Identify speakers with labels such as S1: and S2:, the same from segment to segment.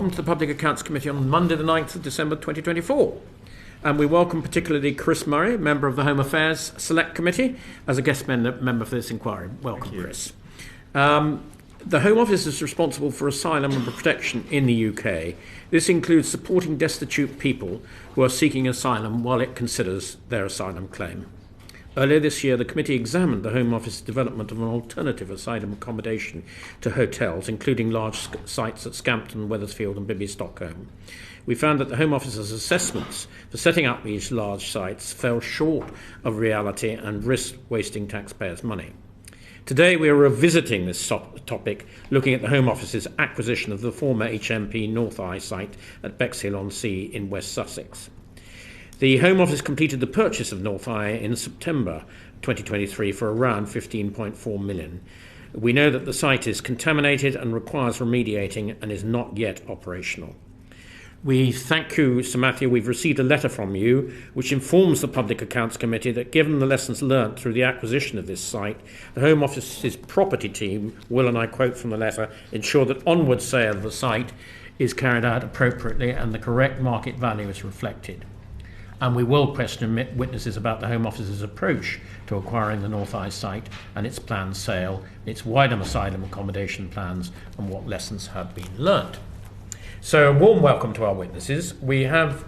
S1: welcome to the Public Accounts Committee on Monday the 9th of December 2024. And we welcome particularly Chris Murray, member of the Home Affairs Select Committee, as a guest member for this inquiry. Welcome, Chris. The Home Office is responsible for asylum and protection in the UK. This includes supporting destitute people who are seeking asylum while it considers their asylum claim. Earlier this year, the committee examined the Home Office's development of an alternative asylum accommodation to hotels, including large sites at Scampton, Wethersfield and Bibby, Stockholm. We found that the Home Office's assessments for setting up these large sites fell short of reality and risked wasting taxpayers' money. Today we are revisiting this topic, looking at the Home Office's acquisition of the former HMP Northeye site at Bexhill-on-Sea in West Sussex. The Home Office completed the purchase of Northeye in September 2023 for around £15.4 million. We know that the site is contaminated and requires remediating and is not yet operational. We thank you, Sir Matthew. We've received a letter from you which informs the Public Accounts Committee that given the lessons learnt through the acquisition of this site, the Home Office's property team will, and I quote from the letter, ensure that onward sale of the site is carried out appropriately and the correct market value is reflected. And we will question witnesses about the Home Office's approach to acquiring the Northeye site and its planned sale, its wider asylum accommodation plans, and what lessons have been learnt. So a warm welcome to our witnesses. We have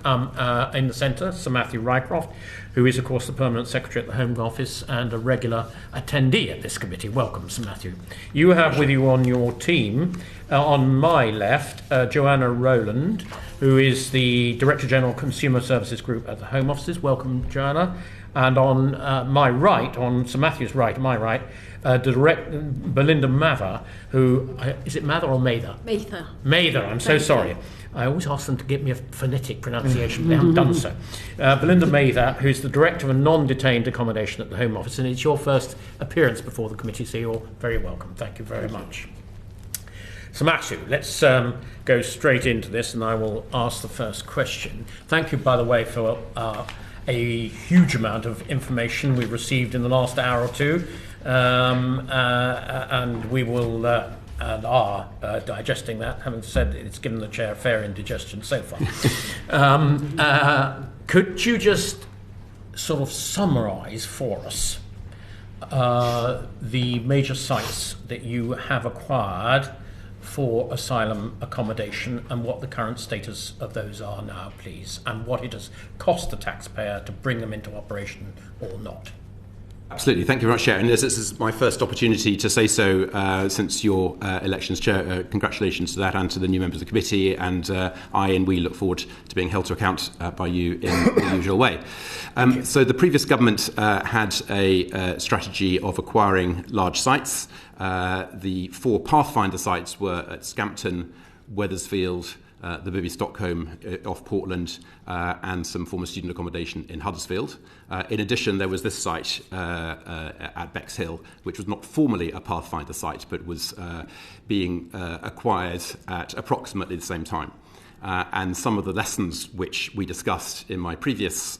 S1: in the centre Sir Matthew Rycroft, who is of course the Permanent Secretary at the Home Office and a regular attendee at this committee. Welcome, Sir Matthew. You have with you on your team, on my left, Joanna Rowland, who is the Director General Consumer Services Group at the Home Offices. Welcome, Joanna. And on my right, on Sir Matthew's right, my right, Belinda Mather, who, is it Mather or Mather?
S2: Mather.
S1: Mather, I'm so sorry. I always ask them to give me a phonetic pronunciation, they haven't done so. Belinda Mather, who's the Director of Non-Detained Accommodation at the Home Office, and it's your first appearance before the committee, so you're very welcome. Thank you very much. So Matthew, let's go straight into this, and I will ask the first question. Thank you, by the way, for a huge amount of information we've received in the last hour or two, and we will and are digesting that. Having said it's given the chair fair indigestion so far. Could you just sort of summarise for us the major sites that you have acquired for asylum accommodation and what the current status of those are now, please, and what it has cost the taxpayer to bring them into operation or not?
S3: Absolutely. Thank you very much, Chair. And this is my first opportunity to say so since your elections, Chair. Congratulations to that and to the new members of the committee. And we look forward to being held to account by you in the usual way. So the previous government had a strategy of acquiring large sites. The 4 Pathfinder sites were at Scampton, Wethersfield, the Bibby Stockholm off Portland, and some former student accommodation in Huddersfield. In addition, there was this site at Bexhill, which was not formally a Pathfinder site, but was being acquired at approximately the same time. And some of the lessons which we discussed in my previous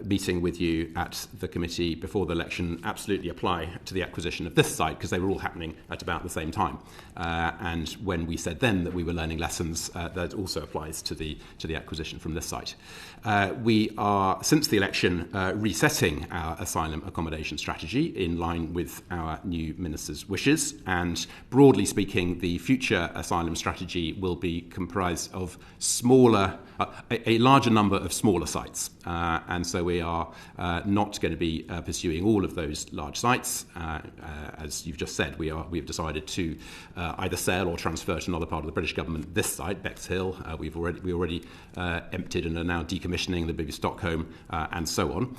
S3: meeting with you at the committee before the election absolutely apply to the acquisition of this site, because they were all happening at about the same time. And when we said then that we were learning lessons, that also applies to the acquisition from this site. We are, since the election, resetting our asylum accommodation strategy in line with our new minister's wishes. And broadly speaking, the future asylum strategy will be comprised of a larger number of smaller sites. And so we are not going to be pursuing all of those large sites. As you've just said, we've decided to either sell or transfer to another part of the British government this site, Bexhill. We already emptied and are now decommissioning the Bibby Stockholm and so on.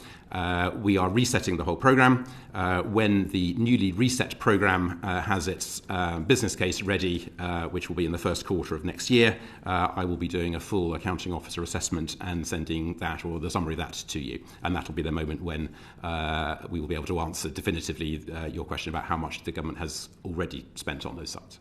S3: We are resetting the whole programme. When the newly reset programme has its business case ready, which will be in the first quarter of next year, I will be doing a full accounting officer assessment and sending that, or the summary of that, to you. And that will be the moment when we will be able to answer definitively your question about how much the government has already spent on those sites.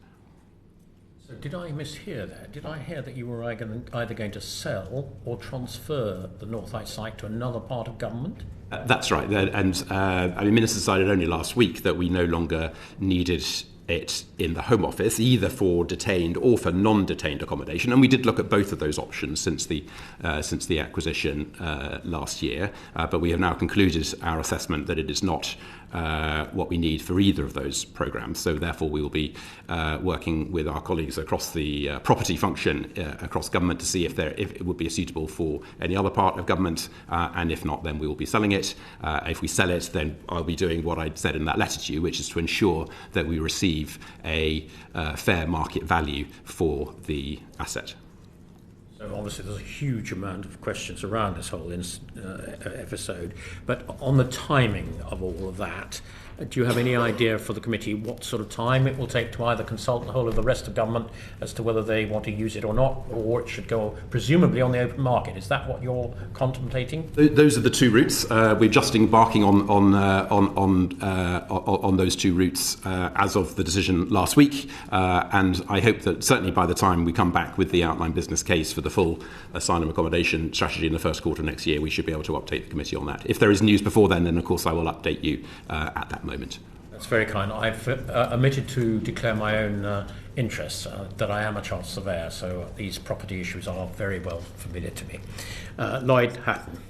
S1: So did I mishear that? Did I hear that you were either going to sell or transfer the Northeye site to another part of government?
S3: That's right. And Minister decided only last week that we no longer needed it in the Home Office, either for detained or for non-detained accommodation. And we did look at both of those options since the acquisition last year. But we have now concluded our assessment that it is not what we need for either of those programmes. So therefore we will be working with our colleagues across the property function across government to see if it would be suitable for any other part of government, and if not, then we will be selling it. If we sell it, then I'll be doing what I said in that letter to you, which is to ensure that we receive a fair market value for the asset.
S1: So obviously there's a huge amount of questions around this whole episode, but on the timing of all of that, do you have any idea for the committee what sort of time it will take to either consult the whole of the rest of government as to whether they want to use it or not, or it should go presumably on the open market? Is that what you're contemplating?
S3: Those are the two routes. We're just embarking on those two routes as of the decision last week, and I hope that certainly by the time we come back with the outline business case for the full asylum accommodation strategy in the first quarter of next year, we should be able to update the committee on that. If there is news before then of course I will update you at that moment.
S1: That's very kind. I've omitted to declare my own interests, that I am a chartered surveyor, so these property issues are very well familiar to me. Lloyd Hatton.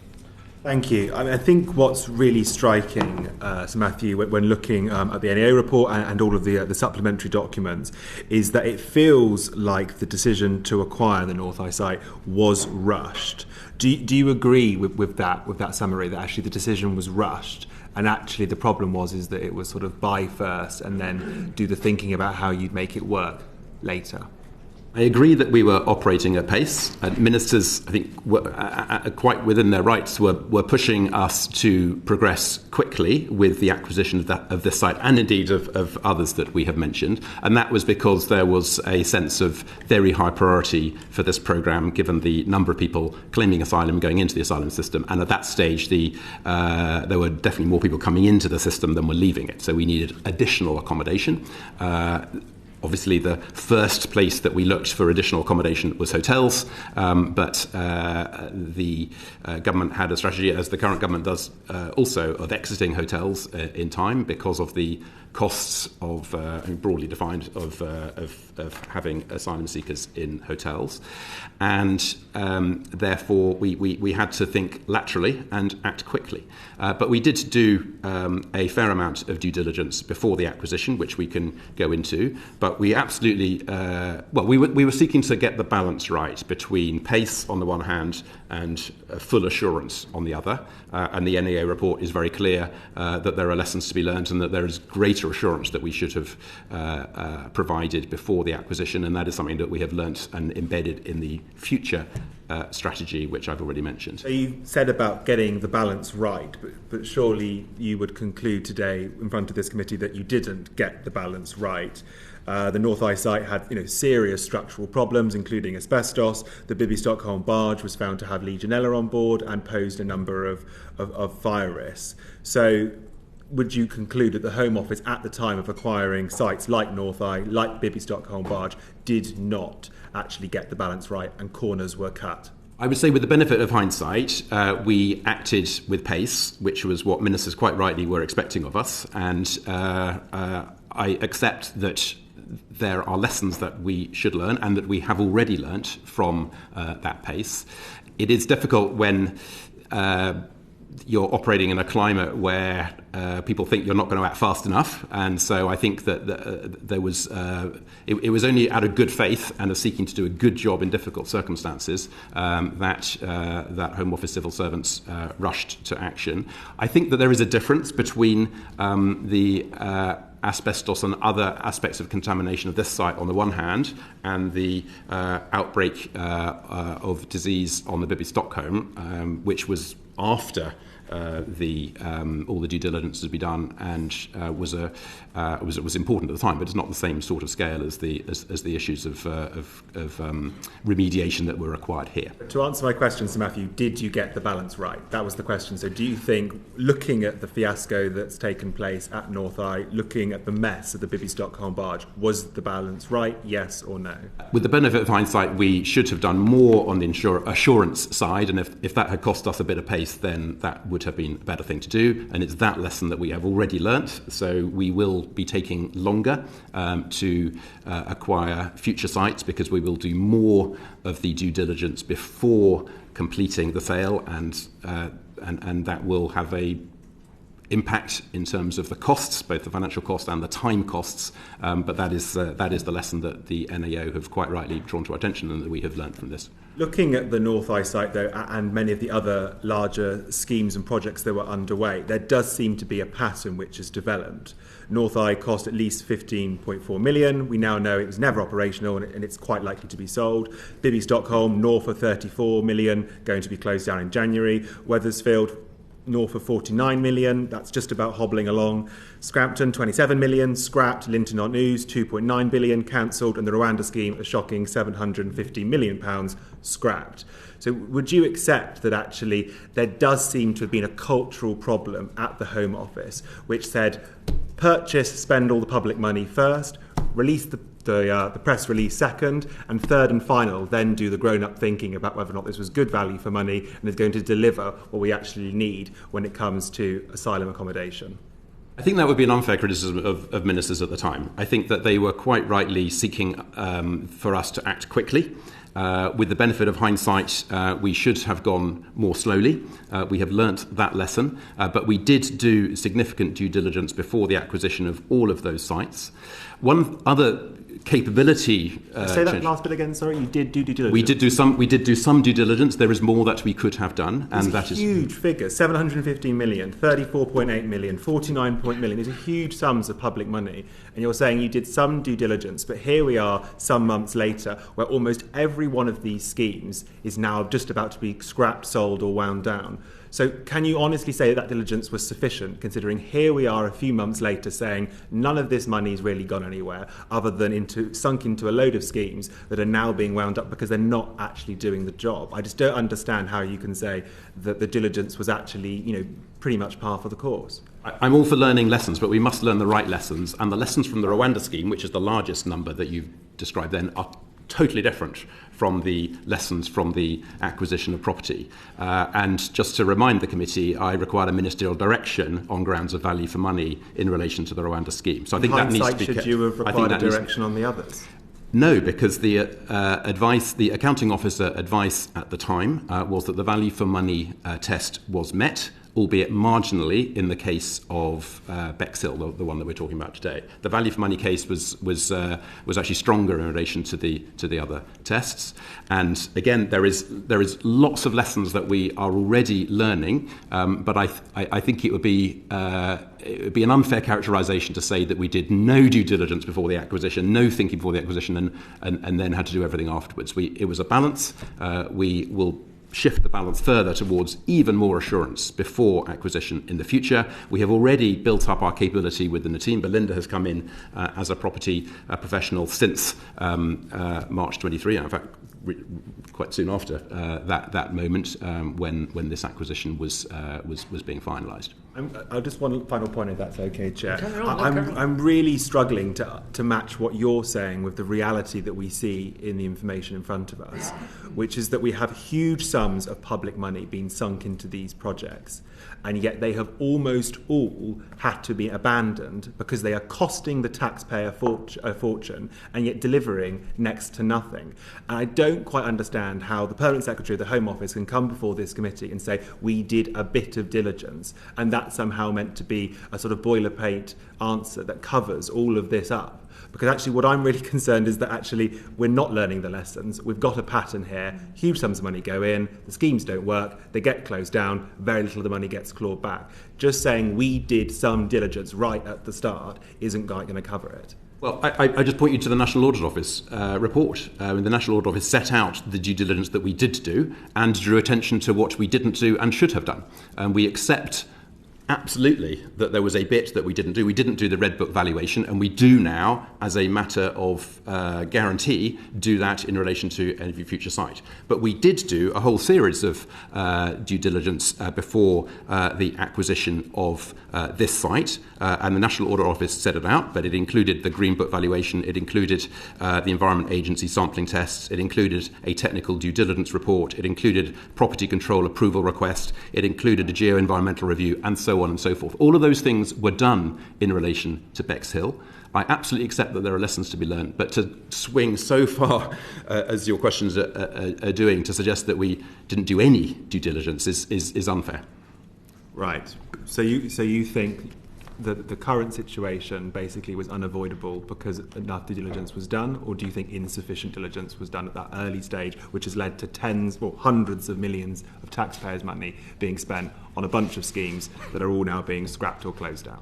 S2: Thank you. I think what's really striking, Sir Matthew, when looking at the NEA report and all of the supplementary documents, is that it feels like the decision to acquire the Northeye site was rushed. Do you agree with that summary, that actually the decision was rushed? And actually the problem is that it was sort of buy first and then do the thinking about how you'd make it work later?
S3: I agree that we were operating at pace. Ministers, I think, were quite within their rights, were pushing us to progress quickly with the acquisition of this site and indeed of others that we have mentioned. And that was because there was a sense of very high priority for this programme, given the number of people claiming asylum going into the asylum system. And at that stage, there were definitely more people coming into the system than were leaving it. So we needed additional accommodation. Obviously, the first place that we looked for additional accommodation was hotels, but the government had a strategy, as the current government does also, of exiting hotels in time because of the costs of, broadly defined, of having asylum seekers in hotels. And therefore, we had to think laterally and act quickly. But we did do a fair amount of due diligence before the acquisition, which we can go into. But we absolutely, we were seeking to get the balance right between pace on the one hand and full assurance on the other. And the NEA report is very clear that there are lessons to be learned and that there is greater assurance that we should have provided before the acquisition. And that is something that we have learnt and embedded in the future strategy, which I've already mentioned. So
S2: you said about getting the balance right, but surely you would conclude today in front of this committee that you didn't get the balance right. The Northeye site had, serious structural problems, including asbestos. The Bibby Stockholm barge was found to have Legionella on board and posed a number of fire risks. So would you conclude that the Home Office at the time of acquiring sites like Northeye, like Bibby Stockholm barge, did not actually get the balance right and corners were cut?
S3: I would say with the benefit of hindsight, we acted with pace, which was what ministers quite rightly were expecting of us. And I accept that there are lessons that we should learn and that we have already learnt from that pace. It is difficult when you're operating in a climate where people think you're not going to act fast enough, and so I think that there was it was only out of good faith and of seeking to do a good job in difficult circumstances that Home Office civil servants rushed to action. I think that there is a difference between the asbestos and other aspects of contamination of this site on the one hand and the outbreak of disease on the Bibby Stockholm, which was after all the due diligence to be done and was important at the time, but it's not the same sort of scale as the issues of remediation that were required here.
S2: To answer my question, Sir Matthew, did you get the balance right? That was the question. So do you think, looking at the fiasco that's taken place at Northeye, looking at the mess of the Bibby Stockholm barge, was the balance right, yes or no?
S3: With the benefit of hindsight, we should have done more on the assurance side, and if that had cost us a bit of pace, then that would would have been a better thing to do, and it's that lesson that we have already learnt. So we will be taking longer to acquire future sites, because we will do more of the due diligence before completing the sale, and that will have a impact in terms of the costs, both the financial cost and the time costs, but that is the lesson that the NAO have quite rightly drawn to our attention and that we have learned from this.
S2: Looking at the Northeye site, though, and many of the other larger schemes and projects that were underway, there does seem to be a pattern which has developed. Northeye cost at least 15.4 million. We now know it was never operational, and it's quite likely to be sold. Bibby Stockholm, north of 34 million, going to be closed down in January. Weathersfield, north of 49 million, that's just about hobbling along. Scrampton, 27 million, scrapped. Linton on News, 2.9 billion, cancelled, and the Rowanda scheme, a shocking £750 million, scrapped. So would you accept that actually there does seem to have been a cultural problem at the Home Office, which said, purchase, spend all the public money first, release the press release second, and third and final, then do the grown-up thinking about whether or not this was good value for money and is going to deliver what we actually need when it comes to asylum accommodation?
S3: I think that would be an unfair criticism of ministers at the time. I think that they were quite rightly seeking for us to act quickly. With the benefit of hindsight, we should have gone more slowly. We have learnt that lesson, but we did do significant due diligence before the acquisition of all of those sites. One other capability.
S2: Say that last bit again. Sorry, you did do due diligence.
S3: We did do some due diligence. There is more that we could have done, and that is
S2: huge figures: 715 million, 34.8 million, 49 million. These are huge sums of public money, and you're saying you did some due diligence, but here we are, some months later, where almost every one of these schemes is now just about to be scrapped, sold, or wound down. So can you honestly say that diligence was sufficient, considering here we are a few months later saying none of this money's really gone anywhere other than sunk into a load of schemes that are now being wound up because they're not actually doing the job? I just don't understand how you can say that the diligence was actually, pretty much par for the course.
S3: I'm all for learning lessons, but we must learn the right lessons. And the lessons from the Rwanda scheme, which is the largest number that you've described then, are totally different from the lessons from the acquisition of property. And just to remind the committee, I required a ministerial direction on grounds of value for money in relation to the Rwanda scheme. So I think that needs to be kept.
S2: Should you have required a direction on the others?
S3: No, because the accounting officer advice at the time was that the value for money test was met, albeit marginally in the case of Bexhill, the one that we're talking about today. The value for money case was actually stronger in relation to the other tests. And again, there is lots of lessons that we are already learning, but I think it would be an unfair characterisation to say that we did no due diligence before the acquisition, no thinking before the acquisition, and then had to do everything afterwards. It was a balance. We will shift the balance further towards even more assurance before acquisition in the future. We have already built up our capability within the team. Belinda has come in as a property professional since March 23, in fact, quite soon after that moment when this acquisition was being finalised.
S2: I'll just one final point, if that's okay, Chair. I'm really struggling to match what you're saying with the reality that we see in the information in front of us, which is that we have huge sums of public money being sunk into these projects, and yet they have almost all had to be abandoned because they are costing the taxpayer a fortune and yet delivering next to nothing. And I don't quite understand how the Permanent Secretary of the Home Office can come before this committee and say we did a bit of diligence, and that's somehow meant to be a sort of boilerplate answer that covers all of this up. Because actually what I'm really concerned is that actually we're not learning the lessons. We've got a pattern here. Huge sums of money go in, the schemes don't work, they get closed down, very little of the money gets clawed back. Just saying we did some diligence right at the start isn't going to cover it.
S3: Well, I just point you to the National Audit Office report. The National Audit Office set out the due diligence that we did do and drew attention to what we didn't do and should have done. We accept absolutely that there was a bit that we didn't do. We didn't do the Red Book valuation, and we do now, as a matter of guarantee, do that in relation to every future site. But we did do a whole series of due diligence before the acquisition of this site, and the National Audit Office set it out, but it included the Green Book valuation, it included the Environment Agency sampling tests, it included a technical due diligence report, it included property control approval request, it included a geo-environmental review, and so on and so forth. All of those things were done in relation to Bexhill. I absolutely accept that there are lessons to be learned, but to swing so far, as your questions are doing, to suggest that we didn't do any due diligence is unfair.
S2: Right. So you think that the current situation basically was unavoidable because enough due diligence was done, or do you think insufficient diligence was done at that early stage, which has led to tens or hundreds of millions of taxpayers' money being spent on a bunch of schemes that are all now being scrapped or closed down?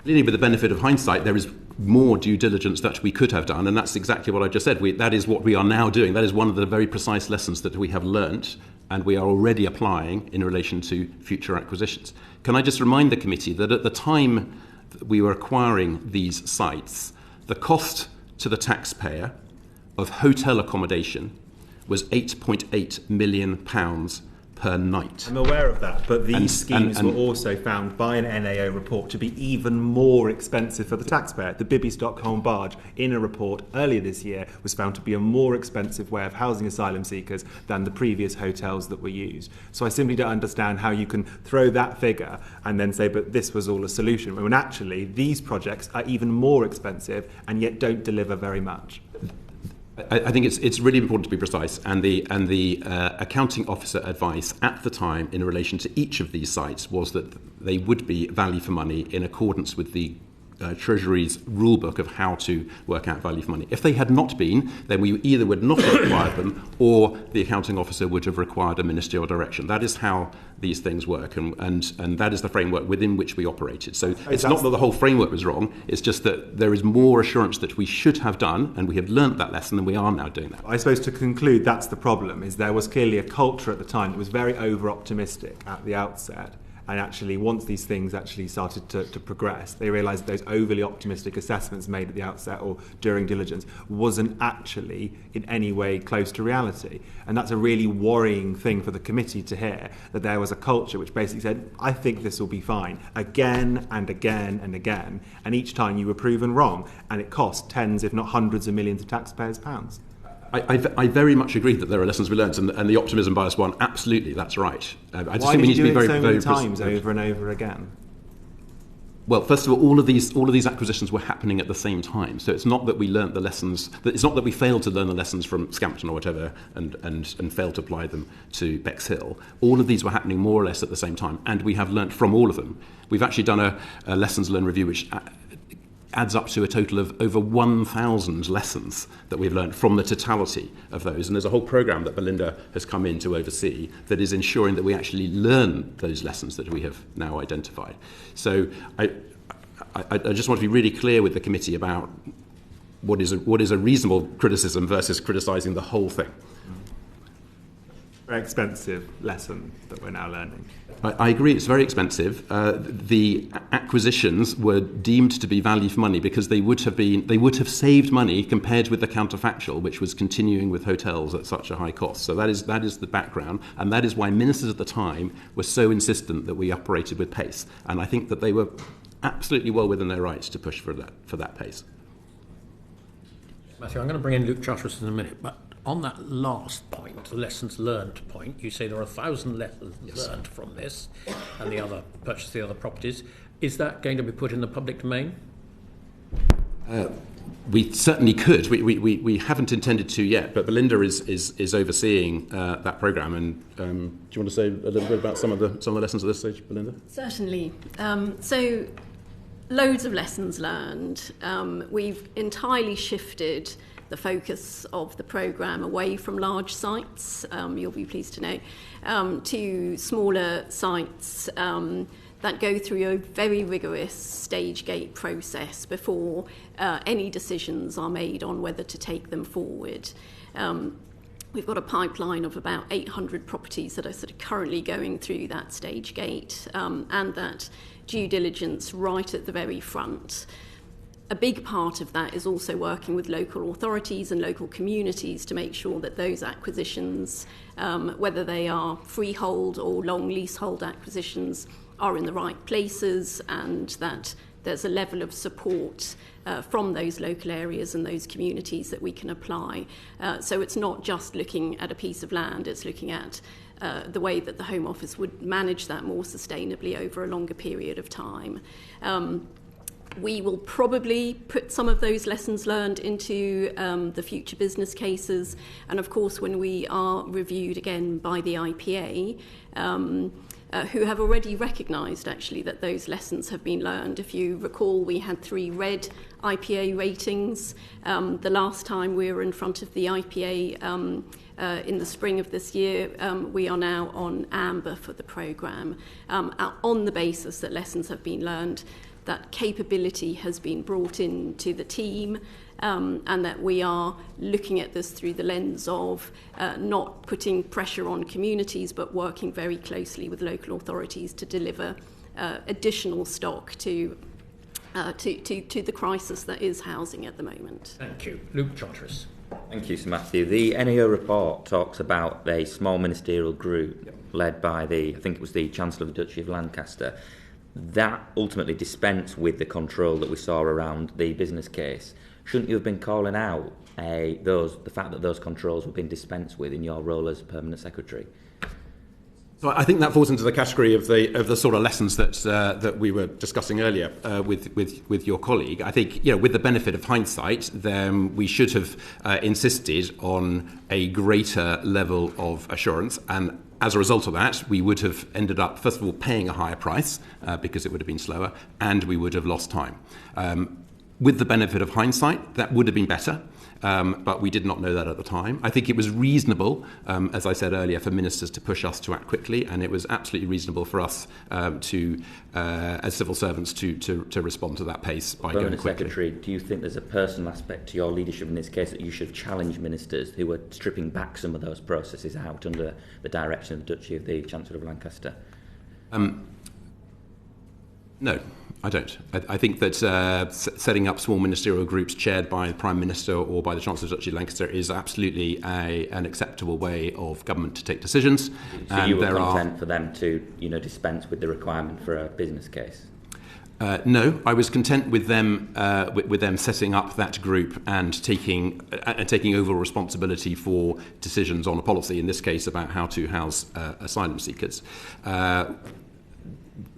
S3: Clearly, with the benefit of hindsight, there is more due diligence that we could have done, and that's exactly what I just said. That is what we are now doing. That is one of the very precise lessons that we have learnt and we are already applying in relation to future acquisitions. Can I just remind the committee that at the time that we were acquiring these sites, the cost to the taxpayer of hotel accommodation was £8.8 million per night.
S2: I'm aware of that, but these schemes were also found by an NAO report to be even more expensive for the taxpayer. The Bibby Stockholm barge, in a report earlier this year, was found to be a more expensive way of housing asylum seekers than the previous hotels that were used. So I simply don't understand how you can throw that figure and then say, but this was all a solution, when actually these projects are even more expensive and yet don't deliver very much.
S3: I think it's really important to be precise, and the accounting officer advice at the time in relation to each of these sites was that they would be value for money in accordance with the Treasury's rulebook of how to work out value for money. If they had not been, then we either would not have acquired them, or the accounting officer would have required a ministerial direction. That is how these things work, and that is the framework within which we operated. So it's not that the whole framework was wrong, it's just that there is more assurance that we should have done, and we have learnt that lesson, and we are now doing that.
S2: I suppose to conclude, that's the problem, is there was clearly a culture at the time that was very over-optimistic at the outset. And actually, once these things actually started to progress, they realised that those overly optimistic assessments made at the outset or during diligence wasn't actually in any way close to reality. And that's a really worrying thing for the committee to hear, that there was a culture which basically said, I think this will be fine, again and again and again. And each time you were proven wrong, and it cost tens, if not hundreds of millions of taxpayers' pounds.
S3: I very much agree that there are lessons we learned, and the optimism bias one, absolutely, that's right. I just
S2: Why
S3: think we need
S2: did
S3: to
S2: you
S3: be
S2: do
S3: very,
S2: it so
S3: very
S2: many times over and over again?
S3: Well, first of all of these acquisitions were happening at the same time. So it's not that we learnt the lessons. It's not that we failed to learn the lessons from Scampton or whatever, and failed to apply them to Bexhill. All of these were happening more or less at the same time, and we have learnt from all of them. We've actually done a lessons learned review, which adds up to a total of over 1,000 lessons that we've learned from the totality of those. And there's a whole programme that Belinda has come in to oversee that is ensuring that we actually learn those lessons that we have now identified. So I just want to be really clear with the committee about what is a reasonable criticism versus criticising the whole thing.
S2: Very expensive lesson that we're now learning.
S3: I agree, it's very expensive. The acquisitions were deemed to be value for money because they would have saved money compared with the counterfactual, which was continuing with hotels at such a high cost. So that is the background, and that is why ministers at the time were so insistent that we operated with pace. And I think that they were absolutely well within their rights to push for that pace.
S1: Matthew, I'm going to bring in Luke Charteris in a minute, but on that last point, the lessons learned point, you say there are 1,000 lessons learned from this and purchase the other properties. Is that going to be put in the public domain?
S3: We certainly could. We haven't intended to yet, but Belinda is overseeing that programme. And do you want to say a little bit about some of the lessons at this stage, Belinda?
S4: Certainly. So, loads of lessons learned. We've entirely shifted the focus of the programme away from large sites, you'll be pleased to know, to smaller sites that go through a very rigorous stage gate process before any decisions are made on whether to take them forward. We've got a pipeline of about 800 properties that are sort of currently going through that stage gate, and that due diligence right at the very front. A big part of that is also working with local authorities and local communities to make sure that those acquisitions, whether they are freehold or long leasehold acquisitions, are in the right places, and that there's a level of support from those local areas and those communities that we can apply. So it's not just looking at a piece of land, it's looking at the way that the Home Office would manage that more sustainably over a longer period of time. We will probably put some of those lessons learned into the future business cases, and of course when we are reviewed again by the IPA, who have already recognised actually that those lessons have been learned. If you recall, we had 3 red IPA ratings. The last time we were in front of the IPA in the spring of this year, we are now on amber for the programme, on the basis that lessons have been learned, that capability has been brought into the team, and that we are looking at this through the lens of not putting pressure on communities, but working very closely with local authorities to deliver additional stock to the crisis that is housing at the moment.
S1: Thank you. Luke Charteris.
S5: Thank you, Sir Matthew. The NAO report talks about a small ministerial group led by I think it was the Chancellor of the Duchy of Lancaster, that ultimately dispensed with the control that we saw around the business case. Shouldn't you have been calling out the fact that those controls were being dispensed with in your role as Permanent Secretary?
S3: So I think that falls into the category of the sort of lessons that we were discussing earlier with your colleague. I think, with the benefit of hindsight, then we should have insisted on a greater level of assurance, and as a result of that, we would have ended up, first of all, paying a higher price because it would have been slower, and we would have lost time. With the benefit of hindsight, that would have been better, but we did not know that at the time. I think it was reasonable, as I said earlier, for ministers to push us to act quickly, and it was absolutely reasonable for us as civil servants, to respond to that pace by going quickly.
S5: Secretary, do you think there's a personal aspect to your leadership in this case that you should have challenged ministers who were stripping back some of those processes out under the direction of the Duchy of the Chancellor of Lancaster?
S3: No, I don't. I think that setting up small ministerial groups chaired by the Prime Minister or by the Chancellor of the Duchy of Lancaster is absolutely an acceptable way of government to take decisions.
S5: So and you were content for them to, dispense with the requirement for a business case?
S3: No, I was content with them setting up that group and taking overall responsibility for decisions on a policy, in this case about how to house asylum seekers.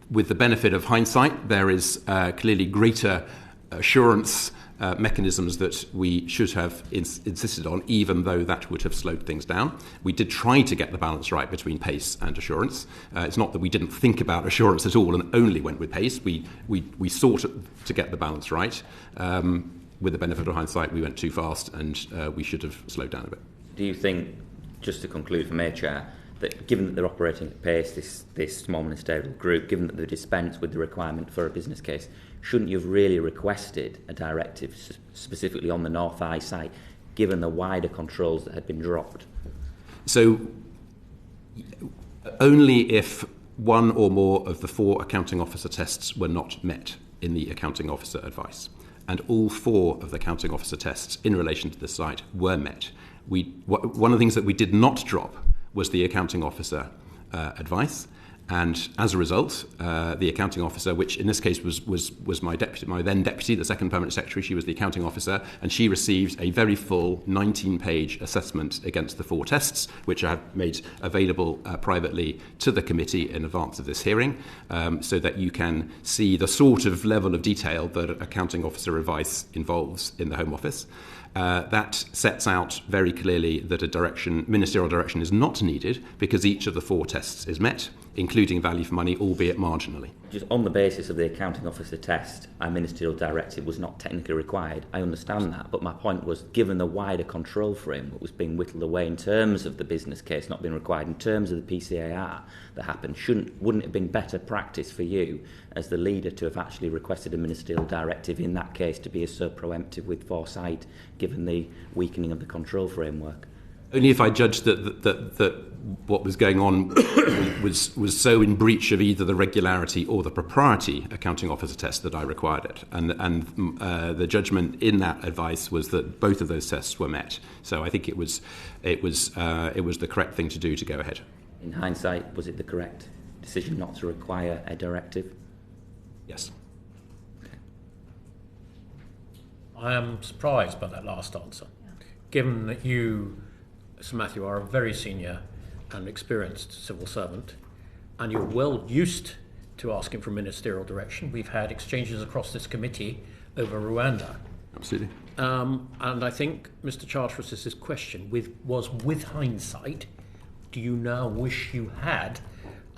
S3: With the benefit of hindsight, there is clearly greater assurance mechanisms that we should have insisted on, even though that would have slowed things down. We did try to get the balance right between pace and assurance. It's not that we didn't think about assurance at all and only went with pace. We sought to get the balance right. With the benefit of hindsight, we went too fast, and we should have slowed down a bit.
S5: Do you think, just to conclude from Chair, that given that they're operating at pace, this small ministerial group, given that they dispense with the requirement for a business case, shouldn't you have really requested a directive specifically on the Northeye site, given the wider controls that had been dropped?
S3: So only if one or more of the 4 accounting officer tests were not met in the accounting officer advice, and all 4 of the accounting officer tests in relation to the site were met. One of the things that we did not drop was the accounting officer advice, and as a result, the accounting officer, which in this case was my then deputy, the second permanent secretary, she was the accounting officer, and she received a very full 19-page assessment against the 4 tests, which I have made available privately to the committee in advance of this hearing, so that you can see the sort of level of detail that accounting officer advice involves in the Home Office. That sets out very clearly that ministerial direction is not needed because each of the 4 tests is met, including value for money, albeit marginally.
S5: Just on the basis of the accounting officer test, a ministerial directive was not technically required. I understand that, but my point was, given the wider control frame that was being whittled away in terms of the business case not being required, in terms of the PCAR that happened, wouldn't it have been better practice for you as the leader to have actually requested a ministerial directive in that case to be so proemptive with foresight, given the weakening of the control framework?
S3: Only if I judged that what was going on was so in breach of either the regularity or the propriety accounting officer test that I required it, and the judgment in that advice was that both of those tests were met. So I think it was the correct thing to do to go ahead.
S5: In hindsight, was it the correct decision not to require a directive?
S3: Yes.
S1: I am surprised by that last answer, given that you, Sir Matthew, are a very senior and experienced civil servant, and you're well used to asking for ministerial direction. We've had exchanges across this committee over Rwanda.
S3: Absolutely.
S1: And I think Mr. Charteris's question was with hindsight, do you now wish you had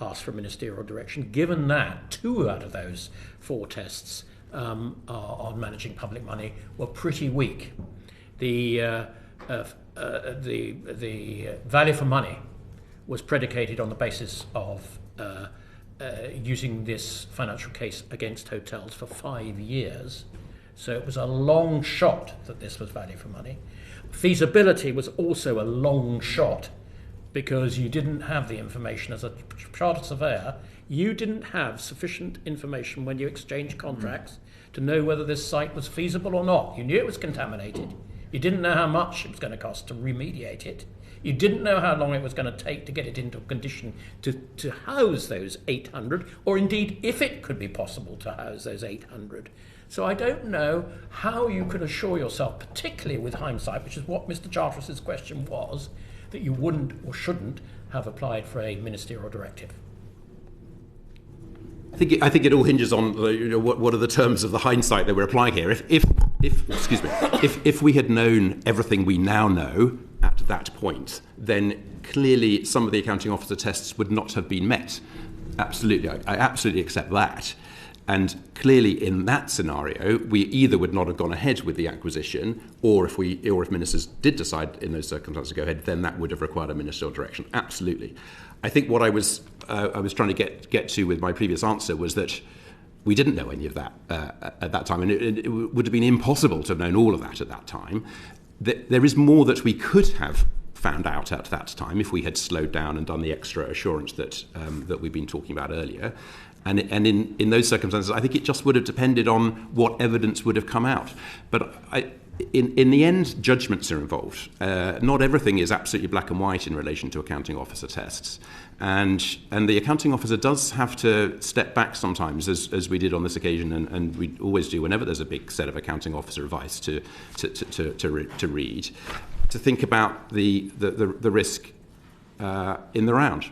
S1: asked for ministerial direction, given that 2 out of those 4 tests on managing public money were pretty weak. The value for money was predicated on the basis of using this financial case against hotels for 5 years. So it was a long shot that this was value for money. Feasibility was also a long shot because you didn't have the information as a chartered surveyor. You didn't have sufficient information when you exchanged contracts to know whether this site was feasible or not. You knew it was contaminated. You didn't know how much it was going to cost to remediate it. You didn't know how long it was going to take to get it into a condition to house those 800, or indeed if it could be possible to house those 800. So I don't know how you could assure yourself, particularly with hindsight, which is what Mr. Charteris's question was, that you wouldn't or shouldn't have applied for a ministerial directive.
S3: I think it all hinges on what are the terms of the hindsight that we're applying here. If we had known everything we now know at that point, then clearly some of the accounting officer tests would not have been met. Absolutely, I absolutely accept that. And clearly, in that scenario, we either would not have gone ahead with the acquisition, or if ministers did decide in those circumstances to go ahead, then that would have required a ministerial direction. Absolutely. I think what I was trying to get to with my previous answer was that we didn't know any of that at that time, and it would have been impossible to have known all of that at that time. There is more that we could have found out at that time if we had slowed down and done the extra assurance that we've been talking about earlier. And in those circumstances, I think it just would have depended on what evidence would have come out. But in the end, judgments are involved. Not everything is absolutely black and white in relation to accounting officer tests. And the accounting officer does have to step back sometimes, as we did on this occasion, and we always do whenever there's a big set of accounting officer advice to read, to think about the risk in the round,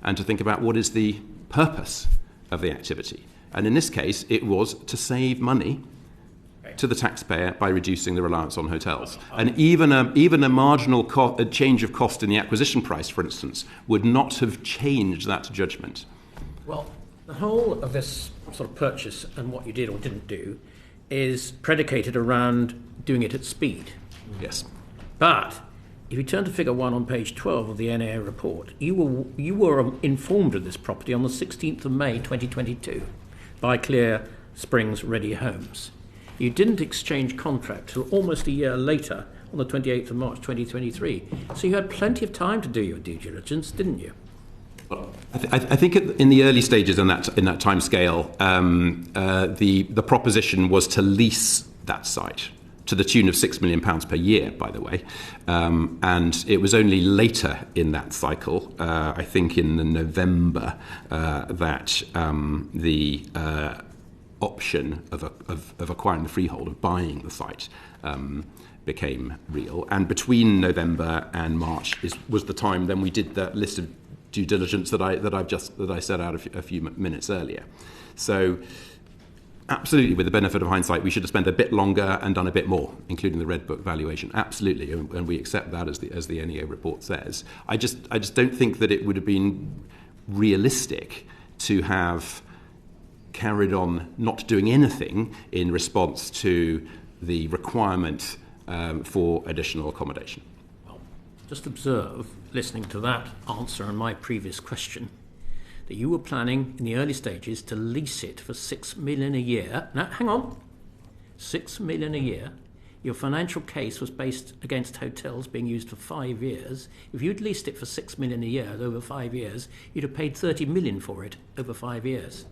S3: and to think about what is the purpose of the activity. And in this case, it was to save money to the taxpayer by reducing the reliance on hotels. And even a marginal change of cost in the acquisition price, for instance, would not have changed that judgment.
S1: Well, the whole of this sort of purchase and what you did or didn't do is predicated around doing it at speed.
S3: Yes.
S1: But if you turn to figure 1 on page 12 of the NAA report, you were informed of this property on the 16th of May 2022 by Clear Springs Ready Homes. You didn't exchange contract till almost a year later on the 28th of March 2023. So you had plenty of time to do your due diligence, didn't you?
S3: Well, I think in the early stages in that time scale, the proposition was to lease that site, to the tune of £6 million per year, by the way. And it was only later in that cycle, I think in November, that the option of acquiring the freehold, of buying the site, became real. And between November and March was the time then we did that list of due diligence that I set out a few minutes earlier. So absolutely, with the benefit of hindsight, we should have spent a bit longer and done a bit more, including the Red Book valuation. Absolutely, and we accept that as the NEA report says. I just don't think that it would have been realistic to have carried on not doing anything in response to the requirement for additional accommodation.
S1: Well, just observe, listening to that answer and my previous question, that you were planning in the early stages to lease it for £6 million a year. Now, hang on, £6 million a year Your financial case was based against hotels being used for 5 years. If you'd leased it for $6 million a year over 5 years, you'd have paid $30 million for it over 5 years.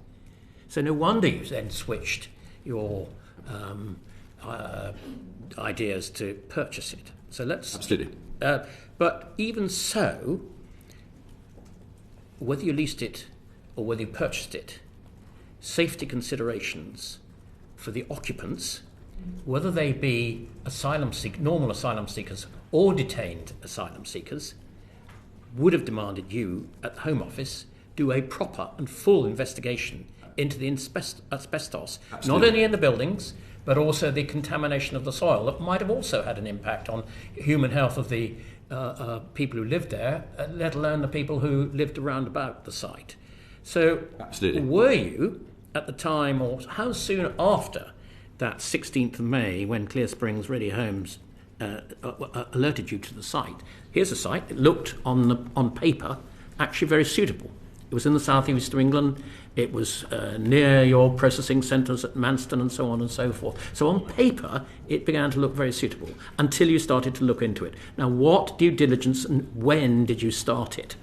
S1: So no wonder you then switched your ideas to purchase it. So let's
S3: Absolutely.
S1: But even so, whether you leased it or whether you purchased it, safety considerations for the occupants, whether they be normal asylum seekers or detained asylum seekers, would have demanded you at the Home Office do a proper and full investigation into the asbestos,
S3: Absolutely.
S1: not only in the buildings, but also the contamination of the soil that might have also had an impact on human health of the people who lived there, let alone the people who lived around about the site. So
S3: Absolutely.
S1: were you at the time, or how soon after that 16th of May, when Clear Springs Ready Homes alerted you to the site? Here's a site. It looked on paper actually very suitable. It was in the southeast of England. It was near your processing centres at Manston and so on and so forth. So on paper, it began to look very suitable until you started to look into it. Now, what due diligence and when did you start it?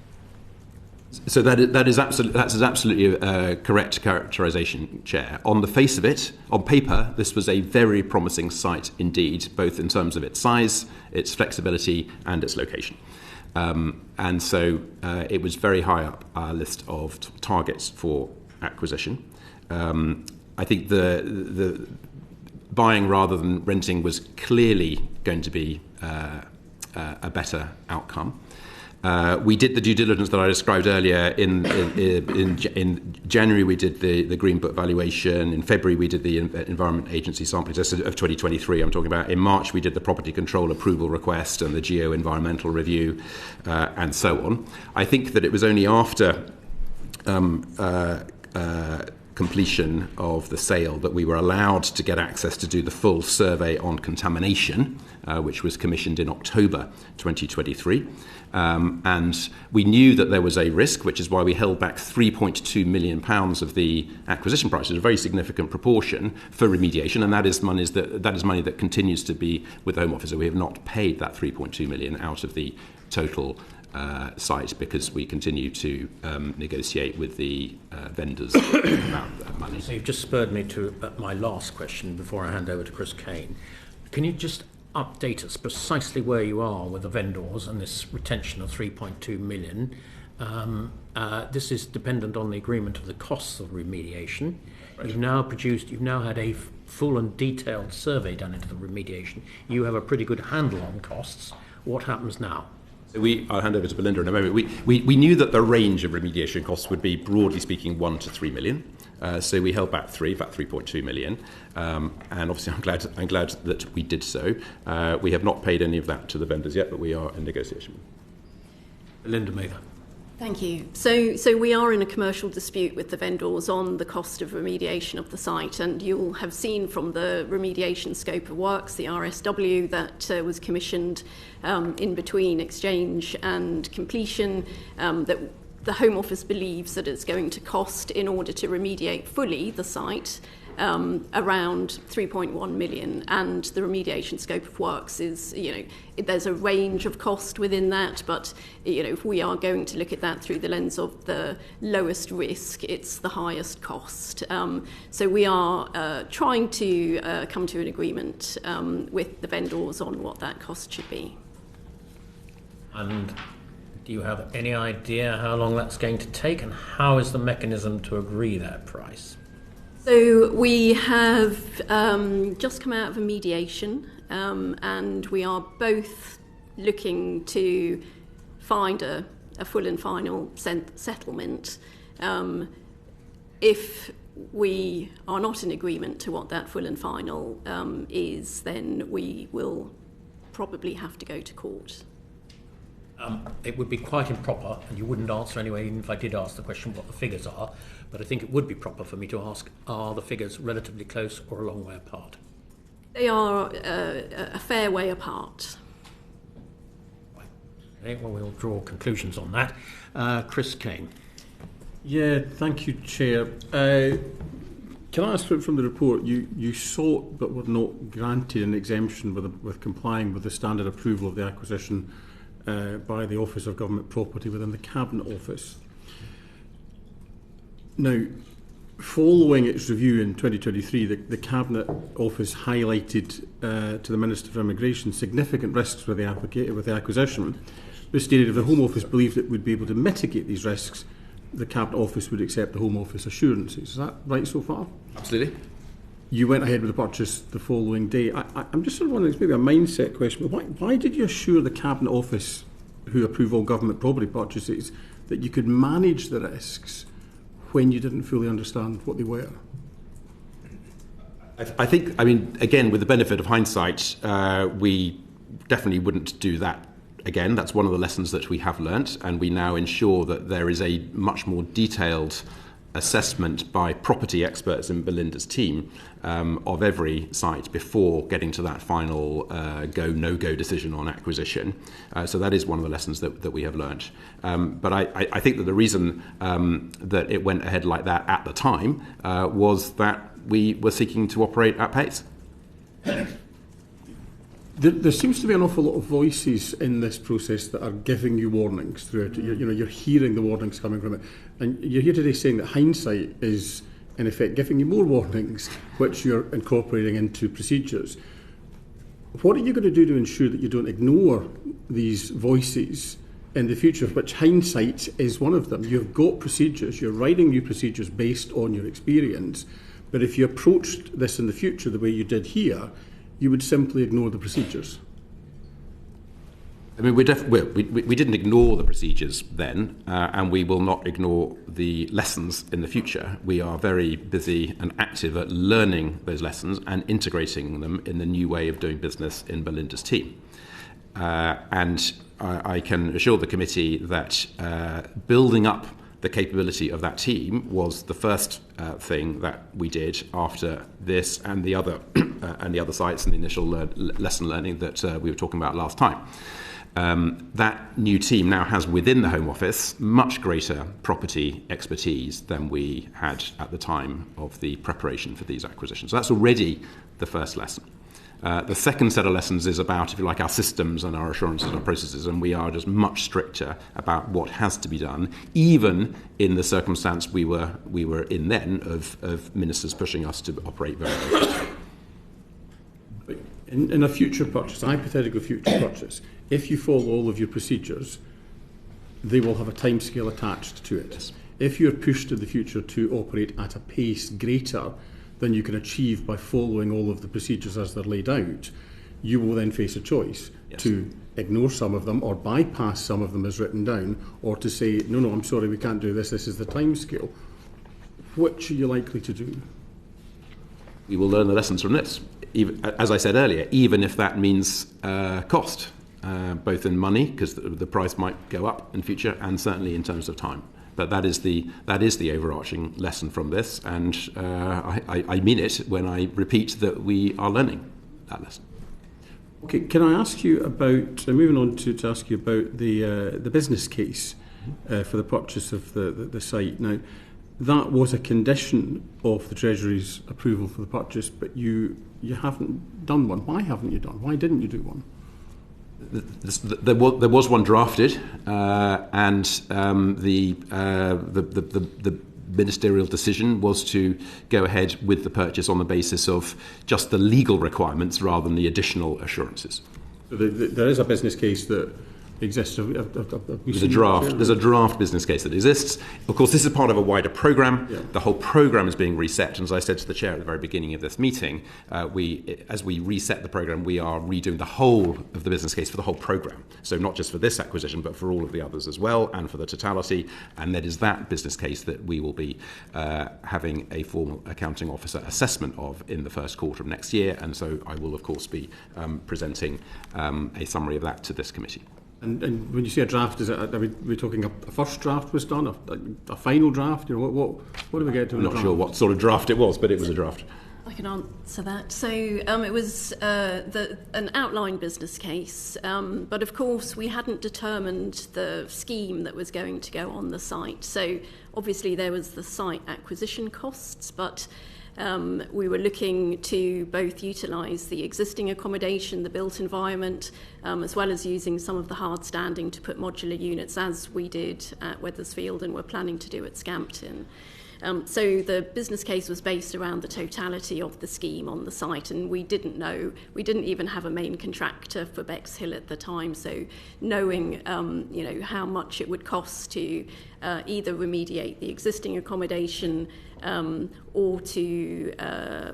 S3: So that's absolutely a correct characterisation, Chair. On the face of it, on paper, this was a very promising site indeed, both in terms of its size, its flexibility, and its location. And so it was very high up our list of targets for acquisition. I think the buying rather than renting was clearly going to be a better outcome. We did the due diligence that I described earlier. In January, we did the Green Book valuation. In February, we did the Environment Agency sampling test of 2023, I'm talking about. In March, we did the Property Control Approval Request and the Geo-Environmental Review, and so on. I think that it was only after completion of the sale that we were allowed to get access to do the full survey on contamination, which was commissioned in October 2023. And we knew that there was a risk, which is why we held back £3.2 million of the acquisition price, a very significant proportion, for remediation, and that is money that continues to be with the Home Office. So we have not paid that £3.2 million out of the total site because we continue to negotiate with the vendors about that money.
S1: So you've just spurred me to my last question before I hand over to Chris Kane. Can you just update us precisely where you are with the vendors and this retention of 3.2 million? This is dependent on the agreement of the costs of remediation. Right. You've now had a full and detailed survey done into the remediation. You have a pretty good handle on costs. What happens now?
S3: I'll hand over to Belinda in a moment. We knew that the range of remediation costs would be, broadly speaking, 1 to 3 million. So we held back 3.2 million. And obviously I'm glad that we did so. We have not paid any of that to the vendors yet, but we are in negotiation.
S1: Belinda Mather.
S4: Thank you. So we are in a commercial dispute with the vendors on the cost of remediation of the site, and you'll have seen from the remediation scope of works, the RSW, that was commissioned in between exchange and completion, that the Home Office believes that it's going to cost, in order to remediate fully the site, around 3.1 million, and the remediation scope of works is, there's a range of cost within that, but if we are going to look at that through the lens of the lowest risk, it's the highest cost. So we are trying to come to an agreement with the vendors on what that cost should be.
S1: And do you have any idea how long that's going to take, and how is the mechanism to agree that price?
S4: So we have just come out of a mediation, and we are both looking to find a full and final settlement. If we are not in agreement to what that full and final is, then we will probably have to go to court.
S1: It would be quite improper, and you wouldn't answer anyway, even if I did ask the question what the figures are, but I think it would be proper for me to ask, are the figures relatively close or a long way apart?
S4: They are a fair way apart.
S1: Okay, well, we'll draw conclusions on that. Chris Kane.
S6: Yeah, thank you, Chair. Can I ask from the report, you sought but were not granted an exemption with complying with the standard approval of the acquisition by the Office of Government Property within the Cabinet Office. Now, following its review in 2023, the Cabinet Office highlighted to the Minister for Immigration significant risks with the acquisition. It stated if the Home Office believed it would be able to mitigate these risks, the Cabinet Office would accept the Home Office assurances. Is that right so far?
S3: Absolutely.
S6: You went ahead with the purchase the following day. I'm just sort of wondering, it's maybe a mindset question, but why did you assure the Cabinet Office, who approve all government property purchases, that you could manage the risks when you didn't fully understand what they were?
S3: I think, again, with the benefit of hindsight, we definitely wouldn't do that again. That's one of the lessons that we have learnt, and we now ensure that there is a much more detailed assessment by property experts in Belinda's team of every site before getting to that final go, no-go decision on acquisition. So that is one of the lessons that we have learnt. But I think that the reason that it went ahead like that at the time was that we were seeking to operate at pace.
S6: There seems to be an awful lot of voices in this process that are giving you warnings throughout it. You're hearing the warnings coming from it. And you're here today saying that hindsight is, in effect, giving you more warnings, which you're incorporating into procedures. What are you going to do to ensure that you don't ignore these voices in the future, of which hindsight is one of them? You've got procedures. You're writing new procedures based on your experience. But if you approached this in the future the way you did here, you would simply ignore the procedures.
S3: We didn't ignore the procedures then, and we will not ignore the lessons in the future. We are very busy and active at learning those lessons and integrating them in the new way of doing business in Belinda's team. And I can assure the committee that building up the capability of that team was the first thing that we did after this and the other sites and the initial lesson learning that we were talking about last time. That new team now has within the Home Office much greater property expertise than we had at the time of the preparation for these acquisitions. So that's already the first lesson. The second set of lessons is about, if you like, our systems and our assurances and our processes, and we are just much stricter about what has to be done, even in the circumstance we were in then of ministers pushing us to operate very quickly.
S6: In a future purchase, a hypothetical future purchase, if you follow all of your procedures, they will have a timescale attached to it.
S3: Yes.
S6: If you're pushed in the future to operate at a pace greater than you can achieve by following all of the procedures as they're laid out, you will then face a choice to ignore some of them or bypass some of them as written down, or to say, no, I'm sorry, we can't do this is the timescale. Which are you likely to do?
S3: We will learn the lessons from this. Even, as I said earlier, even if that means cost, both in money, because the price might go up in future, and certainly in terms of time. But that is the overarching lesson from this, and I mean it when I repeat that we are learning that lesson.
S6: Okay, can I ask you about, moving on to ask you about the business case for the purchase of the site. Now, that was a condition of the Treasury's approval for the purchase, but you haven't done one. Why haven't you done? Why didn't you do one?
S3: There was one drafted, and the ministerial decision was to go ahead with the purchase on the basis of just the legal requirements rather than the additional assurances.
S6: So there is a business case that exists.
S3: There's a draft business case that exists. Of course, this is part of a wider programme. Yeah. The whole programme is being reset. And as I said to the chair at the very beginning of this meeting, as we reset the programme, we are redoing the whole of the business case for the whole programme. So not just for this acquisition, but for all of the others as well, and for the totality. And that is that business case that we will be having a formal accounting officer assessment of in the first quarter of next year. And so I will, of course, be presenting a summary of that to this committee.
S6: And when you say a draft, are we talking a first draft was done, a final draft? What do we get to?
S3: I'm not sure what sort of draft it was, but it was a draft.
S4: I can answer that. So it was an outline business case, but of course we hadn't determined the scheme that was going to go on the site. So obviously there was the site acquisition costs, but We were looking to both utilise the existing accommodation, the built environment, as well as using some of the hard standing to put modular units, as we did at Wethersfield and were planning to do at Scampton. So the business case was based around the totality of the scheme on the site, and we didn't even have a main contractor for Bexhill at the time, so knowing how much it would cost to either remediate the existing accommodation or to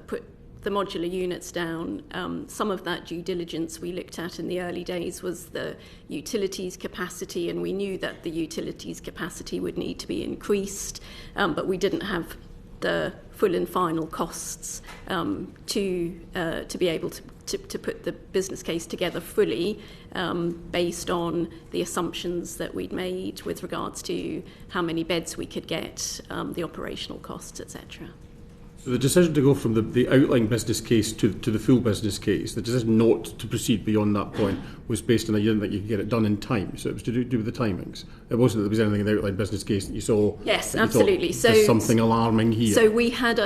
S4: put the modular units down. Some of that due diligence we looked at in the early days was the utilities capacity, and we knew that the utilities capacity would need to be increased, but we didn't have the full and final costs to be able to put the business case together fully based on the assumptions that we'd made with regards to how many beds we could get, the operational costs, etc.
S6: So the decision to go from the outline business case to the full business case, the decision not to proceed beyond that point, was based on a year that you could get it done in time. So it was to do with the timings. It wasn't that there was anything in the outline business case that you saw.
S4: Yes, absolutely.
S6: So there's something alarming here.
S4: So we had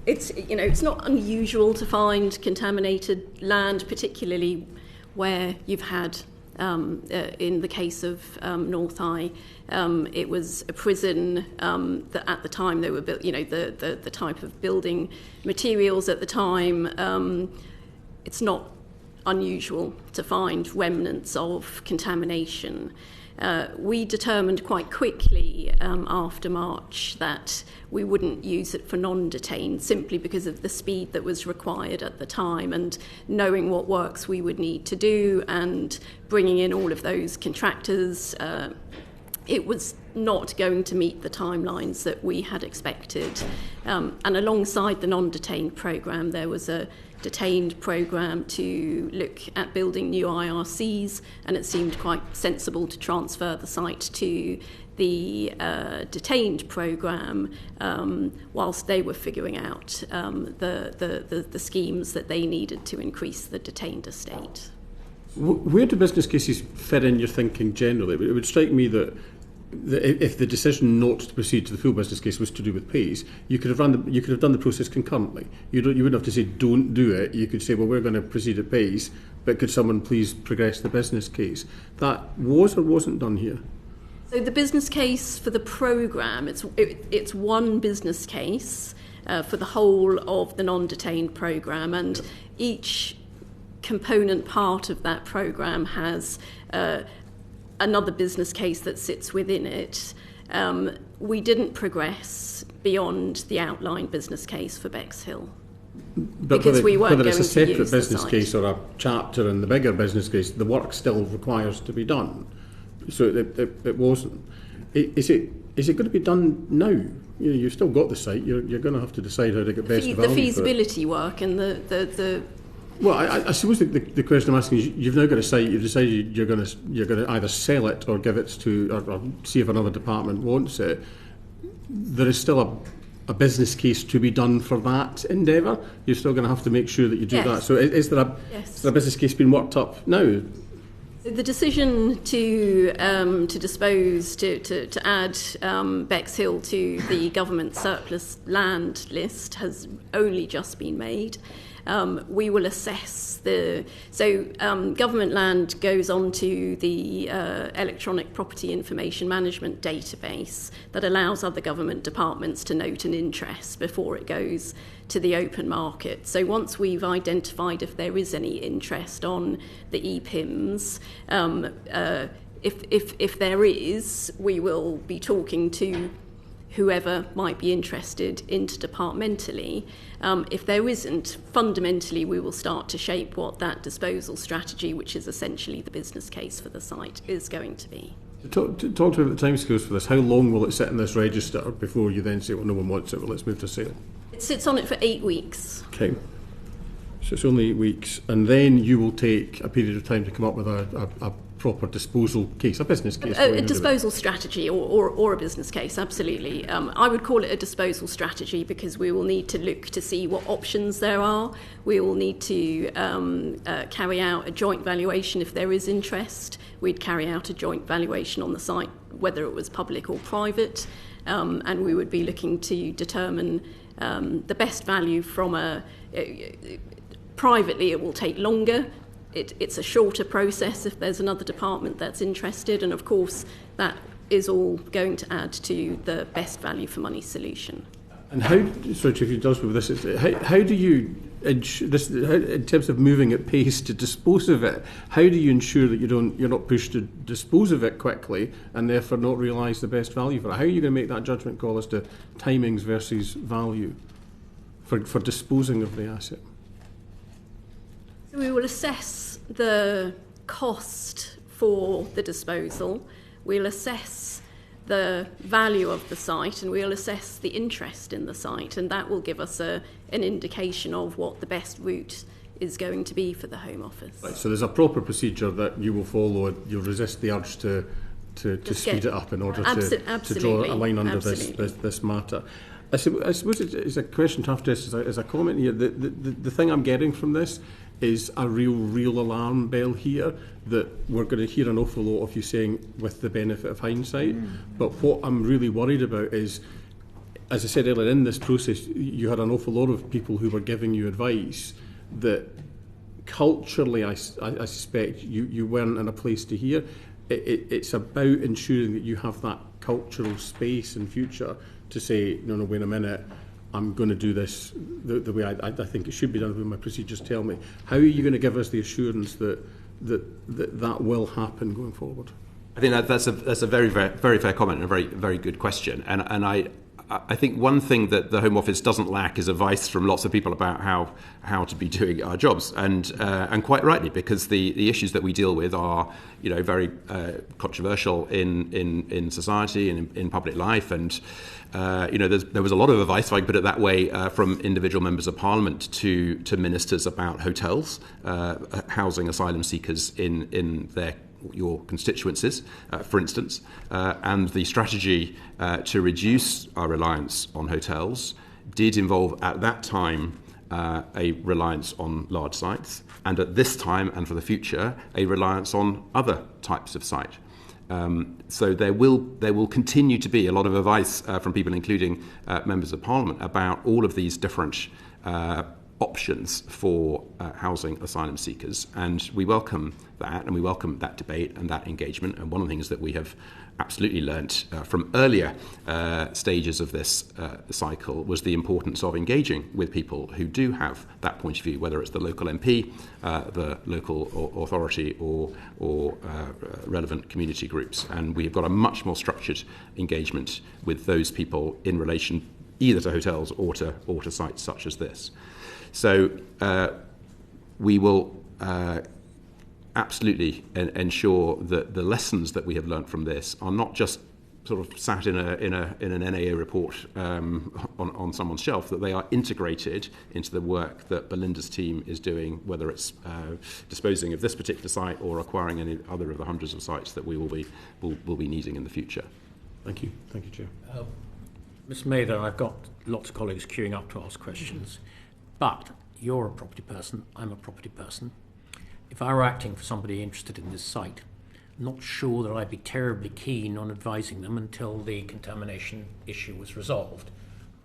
S4: it's not unusual to find contaminated land, particularly where you've had. In the case of Northeye, it was a prison that at the time they were built. The type of building materials at the time. It's not unusual to find remnants of contamination. We determined quite quickly after March that we wouldn't use it for non-detained, simply because of the speed that was required at the time, and knowing what works we would need to do and bringing in all of those contractors. It was not going to meet the timelines that we had expected. And alongside the non-detained programme, there was a detained programme to look at building new IRCs, and it seemed quite sensible to transfer the site to the detained programme whilst they were figuring out the schemes that they needed to increase the detained estate.
S6: Where do business cases fit in your thinking generally? It would strike me that if the decision not to proceed to the full business case was to do with pays, you could have done the process concurrently. You wouldn't have to say don't do it. You could say, well, we're going to proceed at pays, but could someone please progress the business case? That was or wasn't done here.
S4: So the business case for the programme, it's one business case for the whole of the non-detained programme, and each component part of that programme has another business case that sits within it. We didn't progress beyond the outline business case for Bexhill.
S6: But
S4: because we weren't
S6: whether it's a
S4: going to
S6: separate
S4: use the
S6: business
S4: site.
S6: case or a chapter in the bigger business case, the work still requires to be done. So it wasn't. Is it going to be done now? You've still got the site. You're going to have to decide how to get best value
S4: The feasibility work and the
S6: Well, I suppose the question I'm asking is, you've now got a site. You've decided you're going to either sell it or give it to, or see if another department wants it. There is still a business case to be done for that endeavour. You're still going to have to make sure that you do that. So is there a business case being worked up now?
S4: The decision to dispose, to add Bexhill to the government surplus land list has only just been made. We will assess government land goes onto the electronic property information management database that allows other government departments to note an interest before it goes to the open market. So once we've identified if there is any interest on the EPIMs, if there is, we will be talking to whoever might be interested interdepartmentally. If there isn't, fundamentally we will start to shape what that disposal strategy, which is essentially the business case for the site, is going to be.
S6: Talk to me about the timescales for this. How long will it sit in this register before you then say, well, no one wants it, well, let's move to sale?
S4: It sits on it for 8 weeks.
S6: Okay. So it's only 8 weeks. And then you will take a period of time to come up with a proper disposal case, a business case.
S4: A disposal strategy or a business case, absolutely. I would call it a disposal strategy because we will need to look to see what options there are. We will need to carry out a joint valuation if there is interest. We'd carry out a joint valuation on the site, whether it was public or private, and we would be looking to determine the best value from privately. It will take longer. It's a shorter process if there's another department that's interested, and of course that is all going to add to the best value for money solution.
S6: And how, sorry Chief, you does with this, how do you ensure this, in terms of moving at pace to dispose of it, how do you ensure that you're not pushed to dispose of it quickly and therefore not realise the best value for it? How are you going to make that judgment call as to timings versus value for disposing of the asset?
S4: So we will assess the cost for the disposal, we'll assess the value of the site, and we'll assess the interest in the site, and that will give us an indication of what the best route is going to be for the Home Office.
S6: Right, so there's a proper procedure that you will follow. You'll resist the urge to speed it up in order to draw a line under this matter. I suppose it's a question to have to ask as a comment here. The thing I'm getting from this is a real alarm bell here that we're going to hear an awful lot of you saying with the benefit of hindsight. But what I'm really worried about is, as I said earlier, in this process you had an awful lot of people who were giving you advice that culturally I suspect you weren't in a place to hear. It's about ensuring that you have that cultural space in future to say, no, wait a minute, I'm going to do this the way I think it should be done, the way my procedures tell me. How are you going to give us the assurance that will happen going forward?
S3: I think that's a very fair comment and a very good question. And I think one thing that the Home Office doesn't lack is advice from lots of people about how to be doing our jobs, and quite rightly, because the issues that we deal with are very controversial in society and in public life, and there was a lot of advice, if I can put it that way, from individual members of Parliament to ministers about hotels, housing asylum seekers in your constituencies, for instance, and the strategy to reduce our reliance on hotels did involve at that time a reliance on large sites, and at this time and for the future a reliance on other types of site. So there will continue to be a lot of advice from people, including members of Parliament, about all of these different options for housing asylum seekers, and we welcome that, and we welcome that debate and that engagement. And one of the things that we have absolutely learnt from earlier stages of this cycle was the importance of engaging with people who do have that point of view, whether it's the local MP, the local authority, or relevant community groups. And we have got a much more structured engagement with those people in relation either to hotels or to sites such as this. So we will absolutely ensure that the lessons that we have learnt from this are not just sort of sat in an NAO report on someone's shelf, that they are integrated into the work that Belinda's team is doing, whether it's disposing of this particular site or acquiring any other of the hundreds of sites that we will be needing in the future.
S6: Thank you, Chair.
S1: Ms. Mather, I've got lots of colleagues queuing up to ask questions. But you're a property person, I'm a property person. If I were acting for somebody interested in this site, I'm not sure that I'd be terribly keen on advising them until the contamination issue was resolved,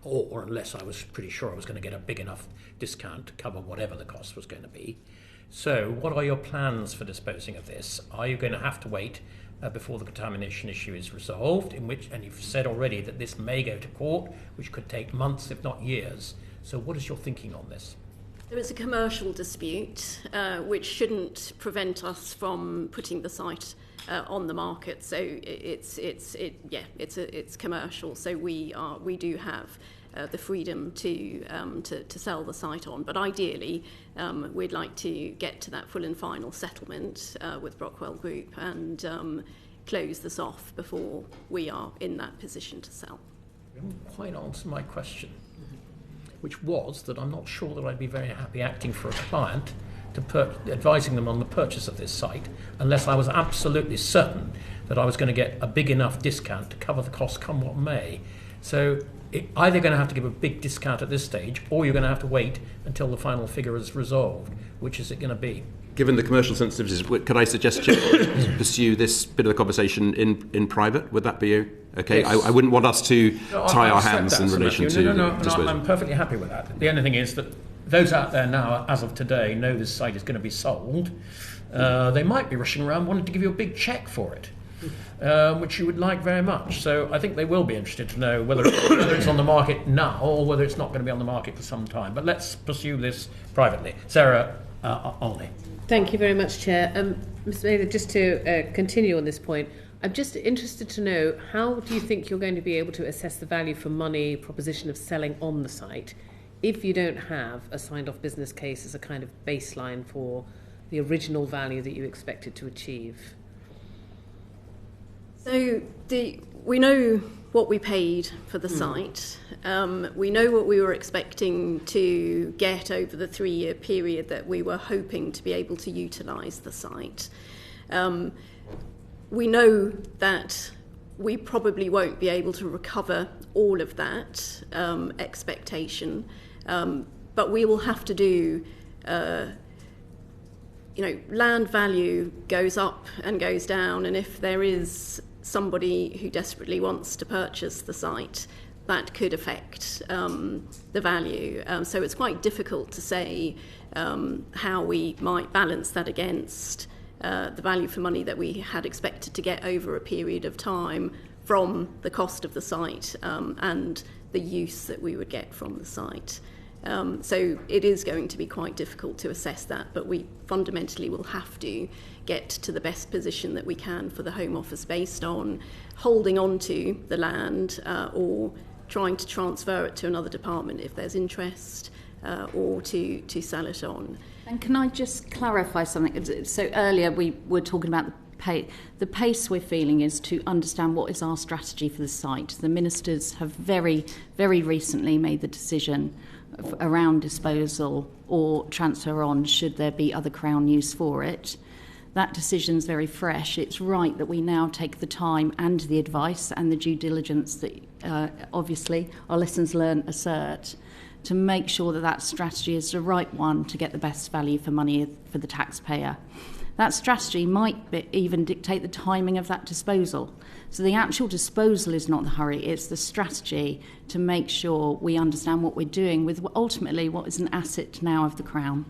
S1: or unless I was pretty sure I was going to get a big enough discount to cover whatever the cost was going to be. So what are your plans for disposing of this? Are you going to have to wait before the contamination issue is resolved, and you've said already that this may go to court, which could take months, if not years. So what is your thinking on this?
S4: There is a commercial dispute which shouldn't prevent us from putting the site on the market. So it's commercial. So we do have the freedom to sell the site on. But ideally, we'd like to get to that full and final settlement with Brockwell Group and close this off before we are in that position to sell.
S1: You haven't quite answered my question, which was that I'm not sure that I'd be very happy acting for a client to advising them on the purchase of this site unless I was absolutely certain that I was going to get a big enough discount to cover the cost come what may. So either going to have to give a big discount at this stage, or you're going to have to wait until the final figure is resolved. Which is it going to be?
S3: Given the commercial sensitivities, could I suggest you pursue this bit of the conversation in private? Would that be okay?
S1: Yes.
S3: I wouldn't want us to tie our hands in relation to disposal.
S1: I'm perfectly happy with that. The only thing is that those out there now, as of today, know this site is going to be sold. They might be rushing around wanting to give you a big cheque for it. Which you would like very much. So I think they will be interested to know whether it's on the market now or whether it's not going to be on the market for some time. But let's pursue this privately. Sarah Olney.
S7: Thank you very much, Chair. Ms. Mather, just to continue on this point, I'm just interested to know, how do you think you're going to be able to assess the value for money proposition of selling on the site if you don't have a signed-off business case as a kind of baseline for the original value that you expected to achieve?
S4: So we know what we paid for the site. We know what we were expecting to get over the 3-year period that we were hoping to be able to utilise the site. We know that we probably won't be able to recover all of that expectation, but we will have to do land value goes up and goes down, and if there is somebody who desperately wants to purchase the site, that could affect the value. So it's quite difficult to say how we might balance that against the value for money that we had expected to get over a period of time from the cost of the site and the use that we would get from the site. So it is going to be quite difficult to assess that, but we fundamentally will have to get to the best position that we can for the Home Office based on holding on to the land or trying to transfer it to another department if there's interest or to sell it on.
S8: And can I just clarify something? So earlier we were talking about the pace we're feeling is to understand what is our strategy for the site. The ministers have very, very recently made the decision around disposal or transfer on should there be other Crown use for it. That decision's very fresh. It's right that we now take the time and the advice and the due diligence that obviously our lessons learned assert to make sure that that strategy is the right one to get the best value for money for the taxpayer. That strategy might even dictate the timing of that disposal. So the actual disposal is not the hurry, it's the strategy to make sure we understand what we're doing with ultimately what is an asset now of the Crown.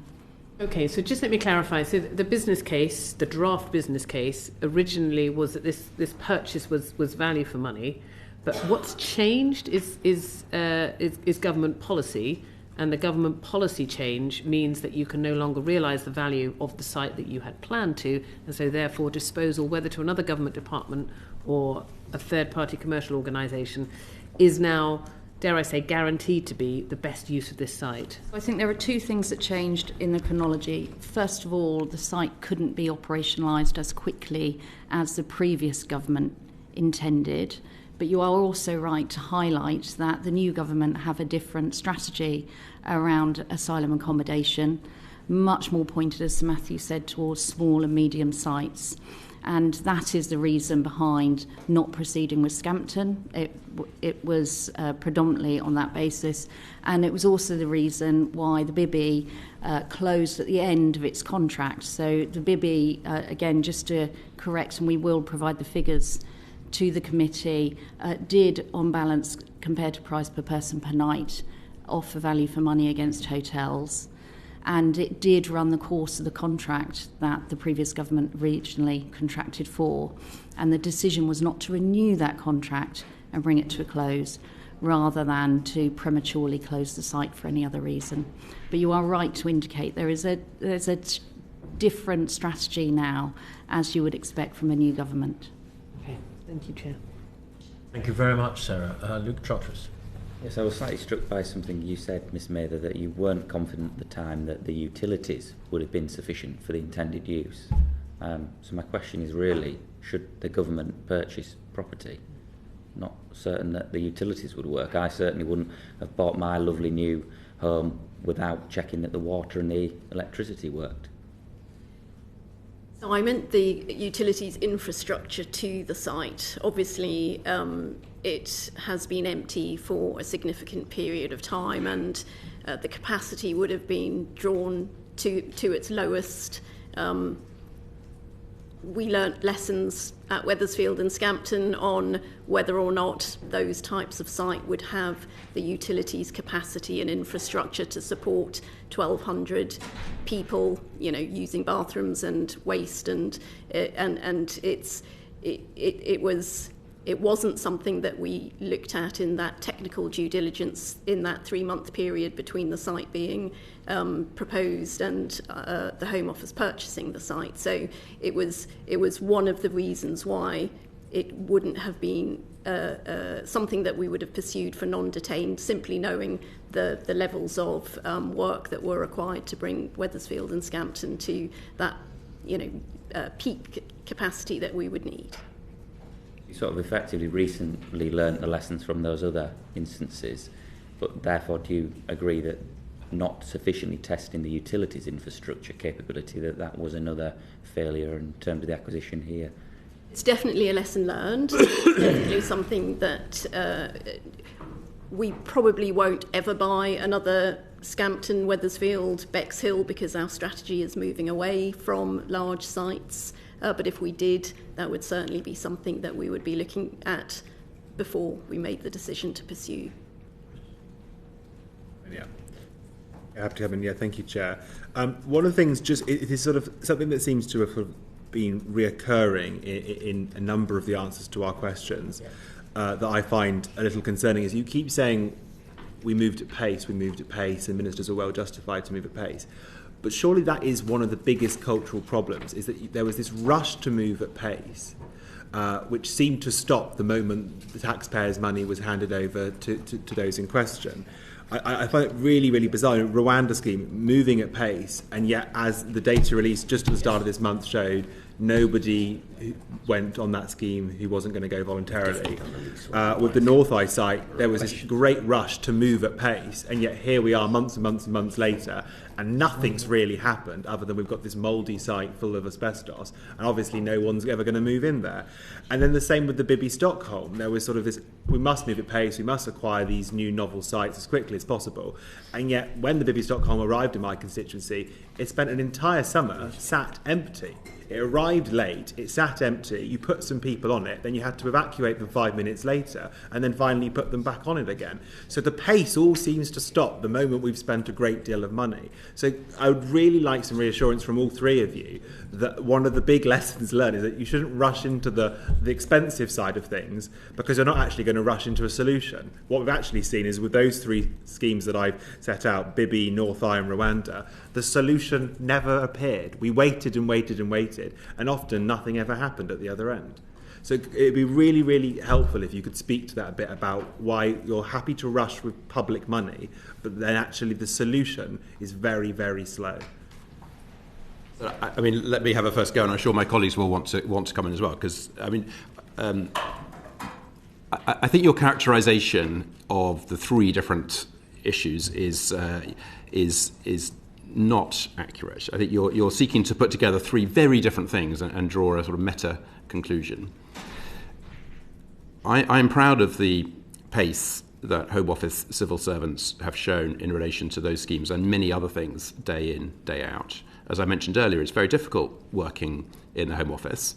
S7: Okay, so just let me clarify. So the business case, the draft business case, originally was that this purchase was value for money, but what's changed is government policy, and the government policy change means that you can no longer realise the value of the site that you had planned to, and so therefore disposal, whether to another government department or a third-party commercial organisation, is now, dare I say, guaranteed to be the best use of this site.
S8: I think there are two things that changed in the chronology. First of all, the site couldn't be operationalised as quickly as the previous government intended. But you are also right to highlight that the new government have a different strategy around asylum accommodation, much more pointed, as Sir Matthew said, towards small and medium sites. And that is the reason behind not proceeding with Scampton. It was predominantly on that basis. And it was also the reason why the Bibby closed at the end of its contract. So the Bibby, again, just to correct, and we will provide the figures to the committee, did, on balance, compared to price per person per night, offer value for money against hotels. And it did run the course of the contract that the previous government originally contracted for. And the decision was not to renew that contract and bring it to a close, rather than to prematurely close the site for any other reason. But you are right to indicate there's a different strategy now, as you would expect from a new government.
S7: Okay, thank you, Chair.
S1: Thank you very much, Sarah. Luke Charteris.
S5: Yes, I was slightly struck by something you said, Miss Mather, that you weren't confident at the time that the utilities would have been sufficient for the intended use. So my question is really, should the government purchase property? Not certain that the utilities would work. I certainly wouldn't have bought my lovely new home without checking that the water and the electricity worked.
S4: So I meant the utilities infrastructure to the site. Obviously, it has been empty for a significant period of time, and the capacity would have been drawn to its lowest. We learnt lessons at Wethersfield and Scampton on whether or not those types of site would have the utilities capacity and infrastructure to support 1,200 people, using bathrooms and waste, and it wasn't something that we looked at in that technical due diligence in that 3-month period between the site being proposed and the Home Office purchasing the site. So it was one of the reasons why it wouldn't have been something that we would have pursued for non-detained, simply knowing the levels of work that were required to bring Wethersfield and Scampton to that peak capacity that we would need.
S5: You sort of effectively recently learnt the lessons from those other instances, but therefore do you agree that not sufficiently testing the utilities infrastructure capability, that was another failure in terms of the acquisition here?
S4: It's definitely a lesson learned. Definitely something that we probably won't ever buy another Scampton, Wethersfield, Bexhill, because our strategy is moving away from large sites. But if we did, that would certainly be something that we would be looking at before we made the decision to pursue.
S2: Yeah. Happy to have in. Yeah, thank you, Chair. One of the things, it is sort of something that seems to have sort of been reoccurring in a number of the answers to our questions that I find a little concerning, is you keep saying we moved at pace, and ministers are well justified to move at pace. But surely that is one of the biggest cultural problems, is that there was this rush to move at pace, which seemed to stop the moment the taxpayers' money was handed over to those in question. I find it really, really bizarre. Rwanda scheme, moving at pace, and yet as the data released just at the start of this month showed, nobody went on that scheme who wasn't going to go voluntarily. With the Northeye site, there was this great rush to move at pace, and yet here we are months and months and months later, and nothing's really happened other than we've got this mouldy site full of asbestos, and obviously no one's ever going to move in there. And then the same with the Bibby Stockholm. There was sort of this, we must move at pace, we must acquire these new novel sites as quickly as possible. And yet when the Bibby Stockholm arrived in my constituency, it spent an entire summer sat empty. It arrived late, it sat empty, you put some people on it, then you had to evacuate them 5 minutes later, and then finally put them back on it again. So the pace all seems to stop the moment we've spent a great deal of money. So I would really like some reassurance from all three of you that one of the big lessons learned is that you shouldn't rush into the expensive side of things, because you're not actually going to rush into a solution. What we've actually seen is with those three schemes that I've set out, Bibby, Northeye and Rwanda, the solution never appeared. We waited and waited and waited, and often nothing ever happened at the other end. So it'd be really, really helpful if you could speak to that a bit about why you're happy to rush with public money, but then actually the solution is very, very slow.
S3: I mean, let me have a first go, and I'm sure my colleagues will want to come in as well, because I think your characterisation of the three different issues is not accurate. I think you're seeking to put together three very different things and draw a sort of meta conclusion. I'm proud of the pace that Home Office civil servants have shown in relation to those schemes and many other things day in, day out. As I mentioned earlier, it's very difficult working in the Home Office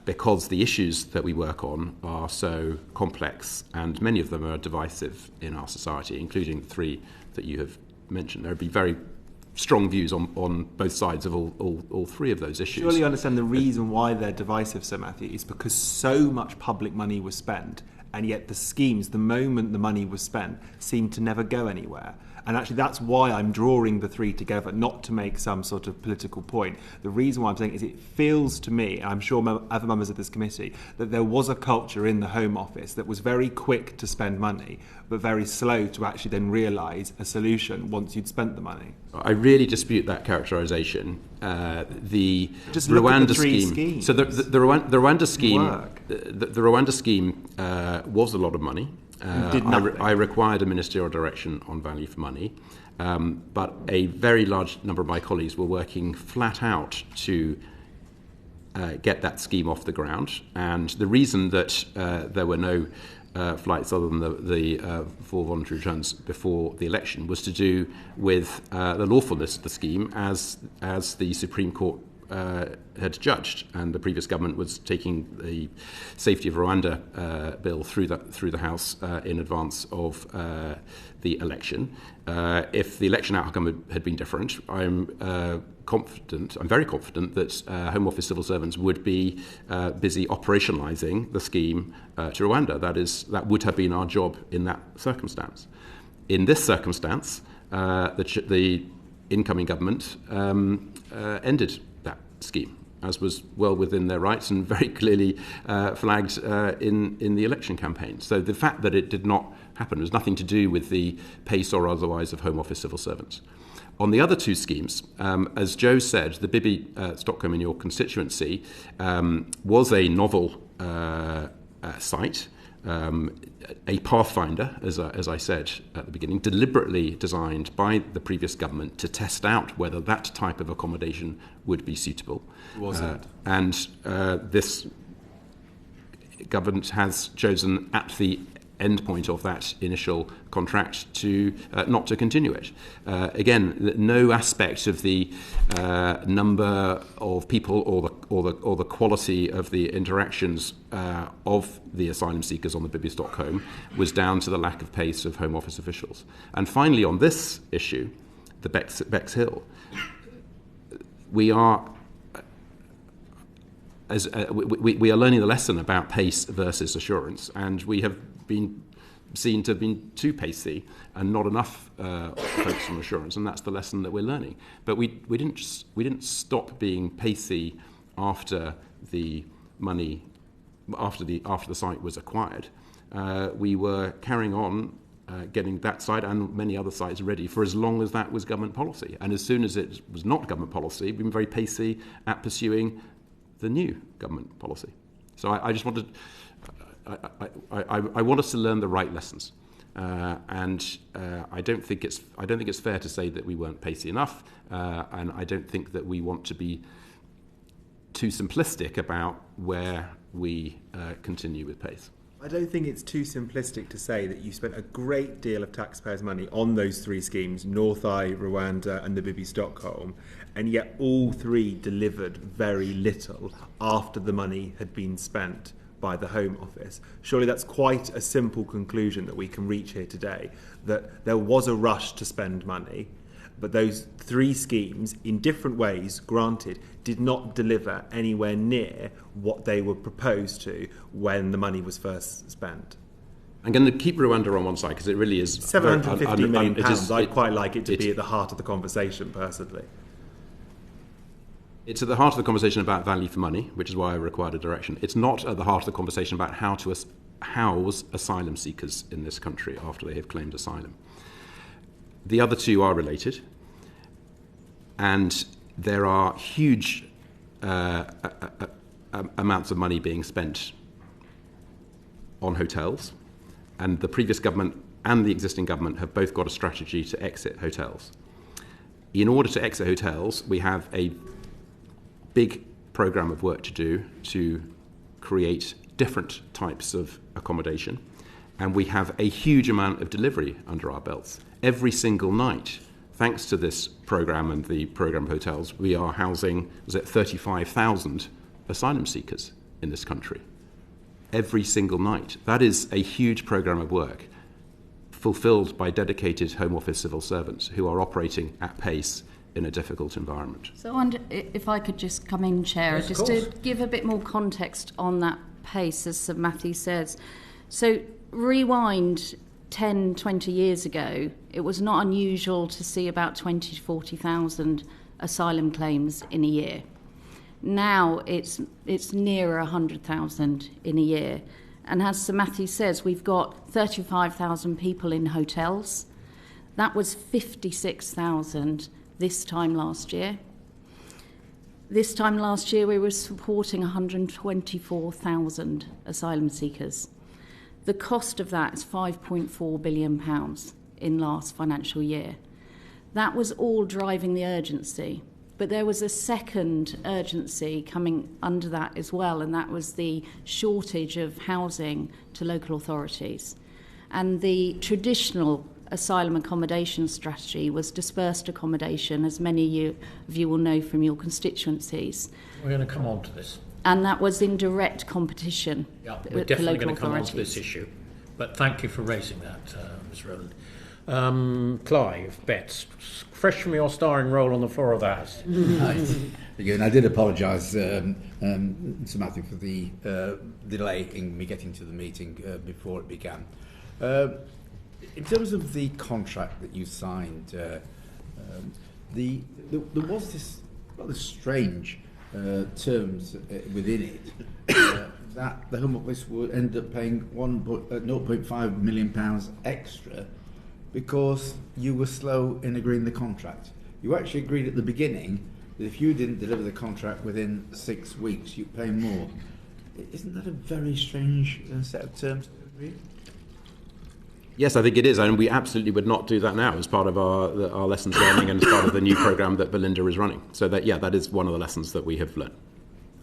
S3: because the issues that we work on are so complex, and many of them are divisive in our society, including the three that you have mentioned. There would be very strong views on both sides of all three of those issues.
S2: Surely you understand the reason why they're divisive, Sir Matthew, is because so much public money was spent, and yet the schemes, the moment the money was spent, seemed to never go anywhere. And actually that's why I'm drawing the three together, not to make some sort of political point. The reason why I'm saying is it feels to me, and I'm sure other members of this committee, that there was a culture in the Home Office that was very quick to spend money, but very slow to actually then realise a solution once you'd spent the money.
S3: I really dispute that characterisation. The
S2: Just look at
S3: Rwanda
S2: the three
S3: scheme.
S2: schemes.
S3: So the Rwanda scheme.
S2: Work.
S3: The Rwanda scheme was a lot of money. I required a ministerial direction on value for money, but a very large number of my colleagues were working flat out to get that scheme off the ground. And the reason that there were no flights other than the 4 voluntary returns before the election was to do with the lawfulness of the scheme as the Supreme Court had judged, and the previous government was taking the Safety of Rwanda bill through the House in advance of the election. If the election outcome had been different, I'm very confident that Home Office civil servants would be busy operationalising the scheme to Rwanda. That would have been our job in that circumstance. In this circumstance, the incoming government ended that scheme, as was well within their rights and very clearly flagged in the election campaign. So the fact that it did not happen was nothing to do with the pace or otherwise of Home Office civil servants. On the other two schemes, as Joe said, the Bibby Stockholm in your constituency was a novel site, a pathfinder, as I said at the beginning, deliberately designed by the previous government to test out whether that type of accommodation would be suitable.
S2: Was it?
S3: And this government has chosen at the end point of that initial contract to not to continue it. Again, no aspect of the number of people or the quality of the interactions of the asylum seekers on the Bibby Stockholm was down to the lack of pace of Home Office officials. And finally, on this issue, the Bexhill, we are we are learning the lesson about pace versus assurance, and we have been seen to have been too pacey and not enough focus on assurance, and that's the lesson that we're learning. But we didn't stop being pacey after the money, after the site was acquired. We were carrying on getting that site and many other sites ready for as long as that was government policy, and as soon as it was not government policy, we've been very pacey at pursuing the new government policy. So I just wanted. I want us to learn the right lessons, and I don't think it's fair to say that we weren't pacey enough, and I don't think that we want to be too simplistic about where we continue with pace.
S2: I don't think it's too simplistic to say that you spent a great deal of taxpayers' money on those three schemes, Northeye, Rwanda and the Bibby Stockholm, and yet all three delivered very little after the money had been spent by the Home Office. Surely that's quite a simple conclusion that we can reach here today, that there was a rush to spend money, but those three schemes, in different ways, granted, did not deliver anywhere near what they were proposed to when the money was first spent.
S3: I'm going to keep Rwanda on one side because it really is
S2: £750 million. I'd quite like it to be at the heart of the conversation, personally.
S3: It's at the heart of the conversation about value for money, which is why I required a direction. It's not at the heart of the conversation about how to house asylum seekers in this country after they have claimed asylum. The other two are related, and there are huge amounts of money being spent on hotels, and the previous government and the existing government have both got a strategy to exit hotels. In order to exit hotels, we have a big programme of work to do to create different types of accommodation, and we have a huge amount of delivery under our belts. Every single night, thanks to this programme and the programme of hotels, we are housing 35,000 asylum seekers in this country. Every single night. That is a huge programme of work fulfilled by dedicated Home Office civil servants who are operating at pace in a difficult environment.
S8: So I wonder if I could just come in, Chair,
S1: Yes,
S8: just to give a bit more context on that pace, as Sir Matthew says. So rewind 10, 20 years ago, it was not unusual to see about 20 to 40,000 asylum claims in a year. Now it's nearer 100,000 in a year. And as Sir Matthew says, we've got 35,000 people in hotels. That was 56,000 this time last year. This time last year, we were supporting 124,000 asylum seekers. The cost of that is £5.4 billion in last financial year. That was all driving the urgency. But there was a second urgency coming under that as well, and that was the shortage of housing to local authorities. And the traditional asylum accommodation strategy was dispersed accommodation, as many of you will know from your constituencies.
S1: We're going to come on to this.
S8: And that was in direct competition
S1: We're
S8: with
S1: definitely
S8: local
S1: going to come on
S8: authorities.
S1: to this issue. But thank you for raising that, Ms. Rowland. Clive Betts, fresh from your starring role on the floor of the House.
S9: Again, I did apologise to Matthew for the delay in me getting to the meeting before it began. In terms of the contract that you signed, there was this rather strange terms within it that the Home Office would end up paying £0.5 million extra because you were slow in agreeing the contract. You actually agreed at the beginning that if you didn't deliver the contract within 6 weeks, you'd pay more. Isn't that a very strange set of terms to agree?
S3: Yes, I think it is, and we absolutely would not do that now as part of our lessons learning and as part of the new programme that Belinda is running. So that is one of the lessons that we have learned.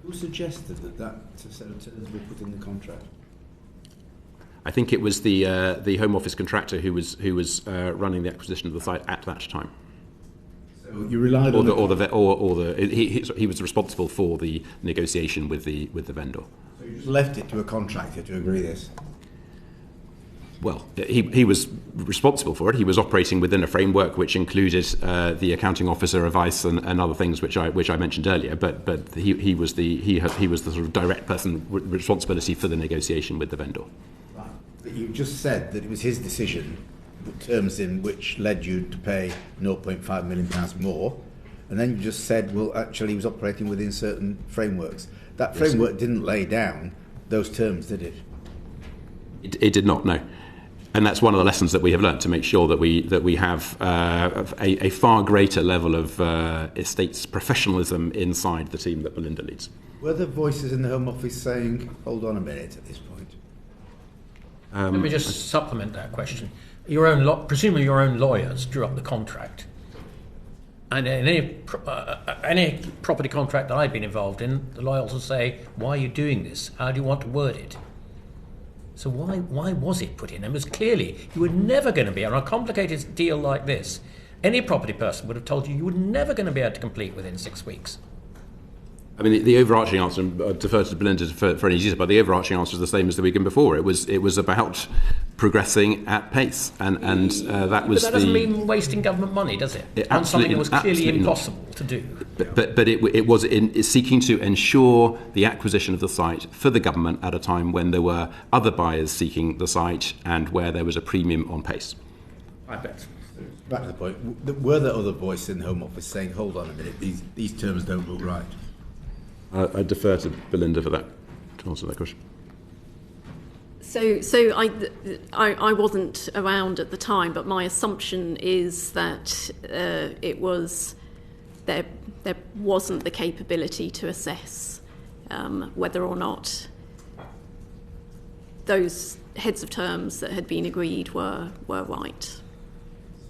S9: Who suggested that set of terms be put in the contract?
S3: I think it was the Home Office contractor who was running the acquisition of the site at that time.
S9: So you relied on
S3: he was responsible for the negotiation with the vendor.
S9: So you just left it to a contractor to agree this?
S3: Well, he was responsible for it. He was operating within a framework which included the accounting officer advice and other things which I mentioned earlier. But he was the sort of direct person with responsibility for the negotiation with the vendor.
S9: Right. But you just said that it was his decision, the terms in which led you to pay £0.5 million more, and then you just said, well, actually, he was operating within certain frameworks. That framework didn't lay down those terms, did it?
S3: It did not, no. And that's one of the lessons that we have learned, to make sure that we have a far greater level of estates professionalism inside the team that Belinda leads.
S9: Were there voices in the Home Office saying, hold on a minute at this point?
S1: Let me just supplement that question. Presumably your own lawyers drew up the contract. And in any property contract that I've been involved in, the lawyers will say, why are you doing this? How do you want to word it? So why was it put in? And it was clearly you were never going to be, on a complicated deal like this, any property person would have told you were never going to be able to complete within 6 weeks.
S3: I mean, the overarching answer, and I defer to Belinda for any detail, but the overarching answer is the same as the weekend before. It was about progressing at pace, and that was.
S1: But that doesn't mean wasting government money, does it? On something that was clearly impossible to do.
S3: But it was seeking to ensure the acquisition of the site for the government at a time when there were other buyers seeking the site and where there was a premium on pace.
S1: I bet.
S9: Back to the point, were there other voices in the Home Office saying, hold on a minute, these terms don't look right?
S3: I defer to Belinda for that, to answer that question.
S4: So I wasn't around at the time, but my assumption is that there wasn't the capability to assess whether or not those heads of terms that had been agreed were right.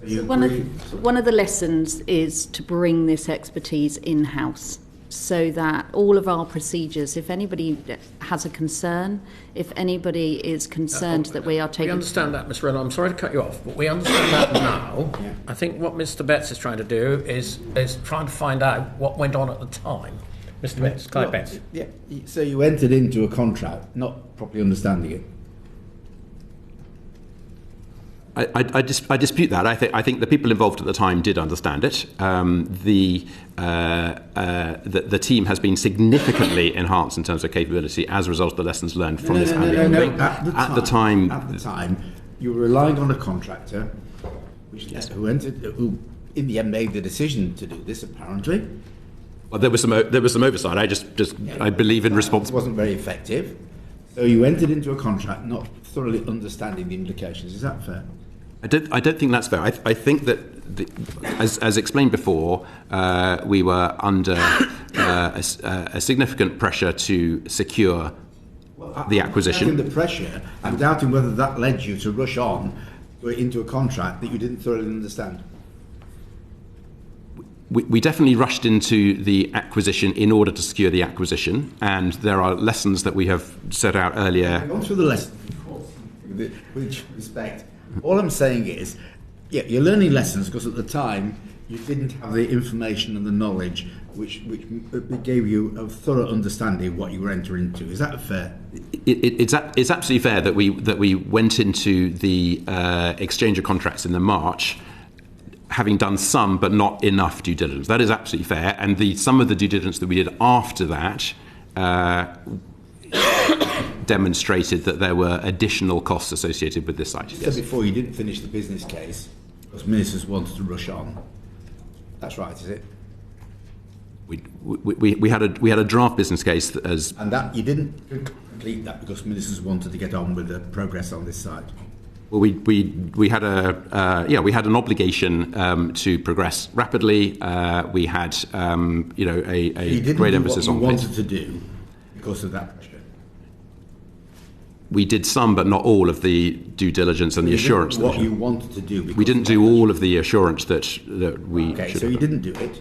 S8: One of the lessons is to bring this expertise in-house, so that all of our procedures, if anybody has a concern, if anybody is concerned that we are taking...
S1: We understand that, Ms. Rowland. I'm sorry to cut you off, but we understand that now. Yeah. I think what Mr. Betts is trying to do is trying to find out what went on at the time. Mr. Betts, Clive Betts.
S9: Yeah. So you entered into a contract, not properly understanding it.
S3: I dispute that. I think the people involved at the time did understand it. The team has been significantly enhanced in terms of capability as a result of the lessons learned from this. At the time,
S9: you were relying on a contractor, who in the end made the decision to do this. Apparently,
S3: well, there was some oversight. I believe in responsibility.
S9: It wasn't very effective. So you entered into a contract not thoroughly understanding the implications. Is that fair?
S3: I don't think that's fair. I think that, as explained before, we were under a significant pressure to secure the acquisition.
S9: I'm doubting the pressure. I'm doubting whether that led you to rush on into a contract that you didn't thoroughly understand.
S3: we definitely rushed into the acquisition in order to secure the acquisition, and there are lessons that we have set out earlier.
S9: I've gone through the lessons, of course, with respect. All I'm saying is, yeah, you're learning lessons because at the time you didn't have the information and the knowledge which gave you a thorough understanding of what you were entering into. Is that fair?
S3: It's absolutely fair that we went into the exchange of contracts in the March having done some but not enough due diligence. That is absolutely fair, and some of the due diligence that we did after that demonstrated that there were additional costs associated with this site.
S9: You said before you didn't finish the business case because ministers wanted to rush on. That's right, is it?
S3: We had a draft business case
S9: and that you didn't complete that because ministers wanted to get on with the progress on this site.
S3: Well, we had an obligation to progress rapidly. We had a great emphasis on
S9: what you wanted to do because of that pressure.
S3: We did some, but not all, of the due diligence and the assurance.
S9: What you wanted to do.
S3: We didn't do all of the assurance that we.
S9: Okay, so you didn't do it.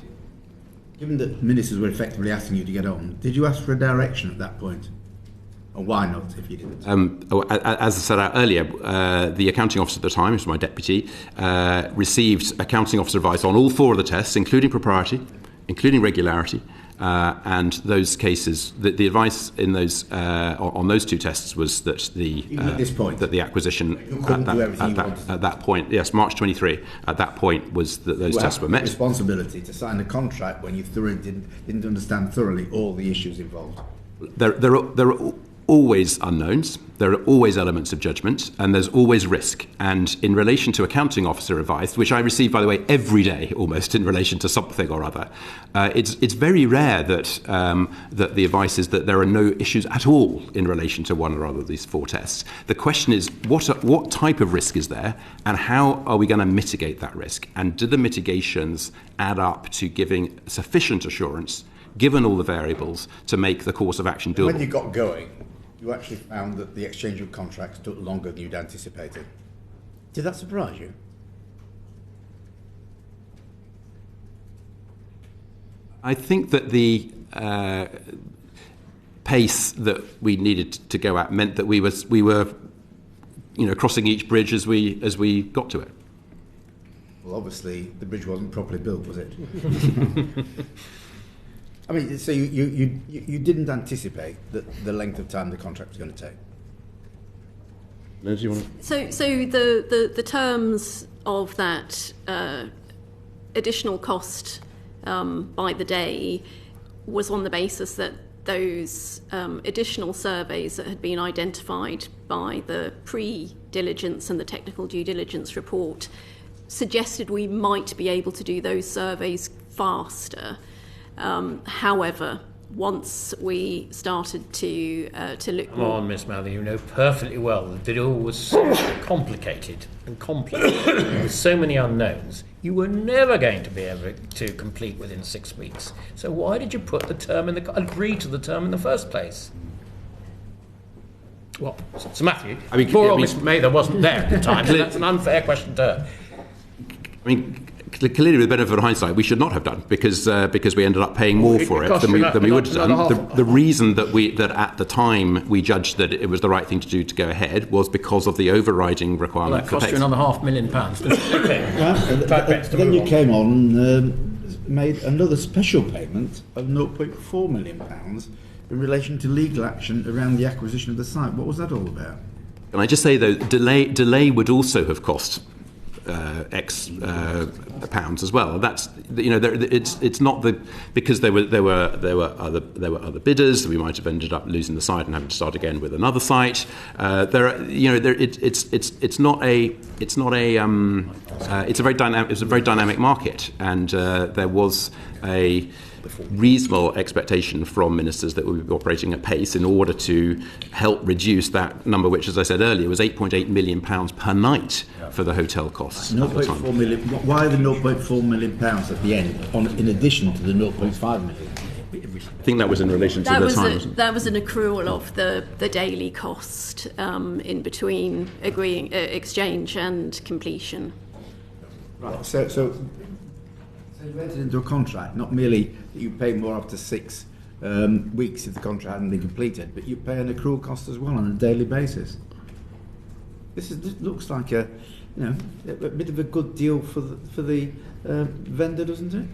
S9: Given that ministers were effectively asking you to get on, did you ask for a direction at that point? Or why not, if you didn't?
S3: As I said out earlier, the accounting officer at the time, which was my deputy, received accounting officer advice on all 4 of the tests, including propriety, including regularity, and those cases. The advice in those on those 2 tests was that
S9: at this point,
S3: that the acquisition at that point, yes, March 23. At that point, was that those tests were met.
S9: Responsibility to sign a contract when you didn't understand thoroughly all the issues involved.
S3: There are always unknowns, there are always elements of judgment, and there's always risk. And in relation to accounting officer advice, which I receive, by the way, every day almost in relation to something or other, it's very rare that the advice is that there are no issues at all in relation to one or other of these 4 tests. The question is, what type of risk is there, and how are we going to mitigate that risk? And do the mitigations add up to giving sufficient assurance, given all the variables, to make the course of action doable?
S9: When you got going, you actually found that the exchange of contracts took longer than you'd anticipated. Did that surprise you?
S3: I think that the pace that we needed to go at meant that we were crossing each bridge as we got to it.
S9: Well, obviously the bridge wasn't properly built, was it? I mean, so you didn't anticipate the length of time the contract was going to take.
S3: Liz, do you want to?
S4: So the terms of that additional cost by the day was on the basis that those additional surveys that had been identified by the pre-diligence and the technical due diligence report suggested we might be able to do those surveys faster. However, once we started to look...
S1: Come on, Miss Mather, you know perfectly well that it all was so complicated and complex with so many unknowns. You were never going to be able to complete within 6 weeks. So why did you put the term agree to the term in the first place? Well, Sir Matthew, poor old Miss Mather wasn't there at the time, so that's an unfair question to her.
S3: I mean, clearly, with the benefit of hindsight, we should not have done because we ended up paying more for it than we would have done. The reason that at the time we judged that it was the right thing to do to go ahead was because of the overriding requirement for
S1: pace. That cost you another £500,000. Okay.
S9: Then you came on and made another special payment of £0.4 million in relation to legal action around the acquisition of the site. What was that all about?
S3: Can I just say, though, delay would also have cost X pounds as well. That's it's not because there were other bidders. We might have ended up losing the site and having to start again with another site. It's a very dynamic market, and there was a reasonable expectation from ministers that we would be operating at pace in order to help reduce that number, which, as I said earlier, was £8.8 million per night for the hotel costs.
S9: 0.4 million. Why the 0.4 million pounds at the end, in addition to the 0.5 million?
S3: I think that was in relation to the time.
S4: That was an accrual of the daily cost in between agreeing exchange and completion.
S9: Right. So So you entered into a contract, not merely that you pay more after 6 weeks if the contract hadn't been completed, but you pay an accrual cost as well on a daily basis. This looks like a bit of a good deal for the vendor, doesn't it?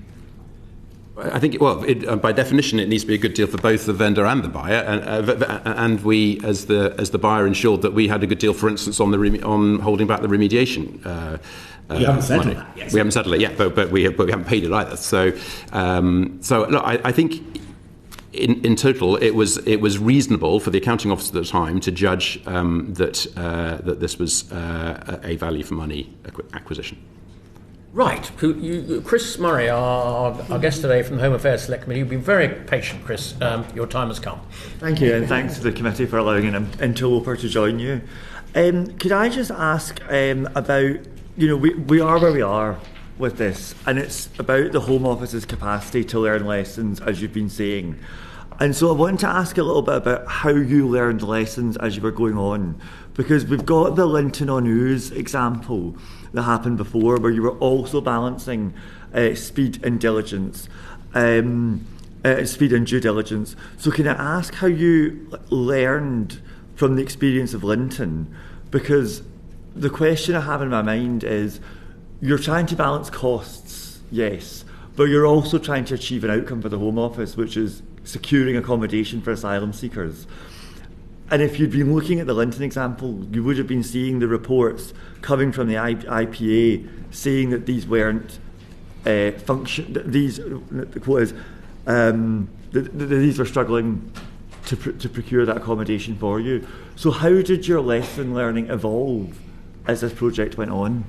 S3: I think, by definition, it needs to be a good deal for both the vendor and the buyer, and we, as the buyer, ensured that we had a good deal, for instance, on holding back the remediation.
S9: You haven't settled that yet.
S3: We haven't settled it yet, but we haven't paid it either. So look, I think in total, it was reasonable for the accounting officer at the time to judge that this was a value for money acquisition.
S1: Right. Chris Murray, our guest today from the Home Affairs Select Committee. You've been very patient, Chris. Your time has come.
S10: Thank you, and thanks to the committee for allowing an interloper to join you. Could I just ask about, we are where we are with this, and it's about the Home Office's capacity to learn lessons, as you've been saying. And so I wanted to ask a little bit about how you learned lessons as you were going on, because we've got the Linton on Ouse example that happened before, where you were also balancing speed and diligence, speed and due diligence. So can I ask how you learned from the experience of Linton? Because the question I have in my mind is, you're trying to balance costs, yes, but you're also trying to achieve an outcome for the Home Office, which is securing accommodation for asylum seekers. And if you'd been looking at the Linton example, you would have been seeing the reports coming from the IPA saying that these weren't these were struggling to procure that accommodation for you. So how did your lesson learning evolve as this project went on?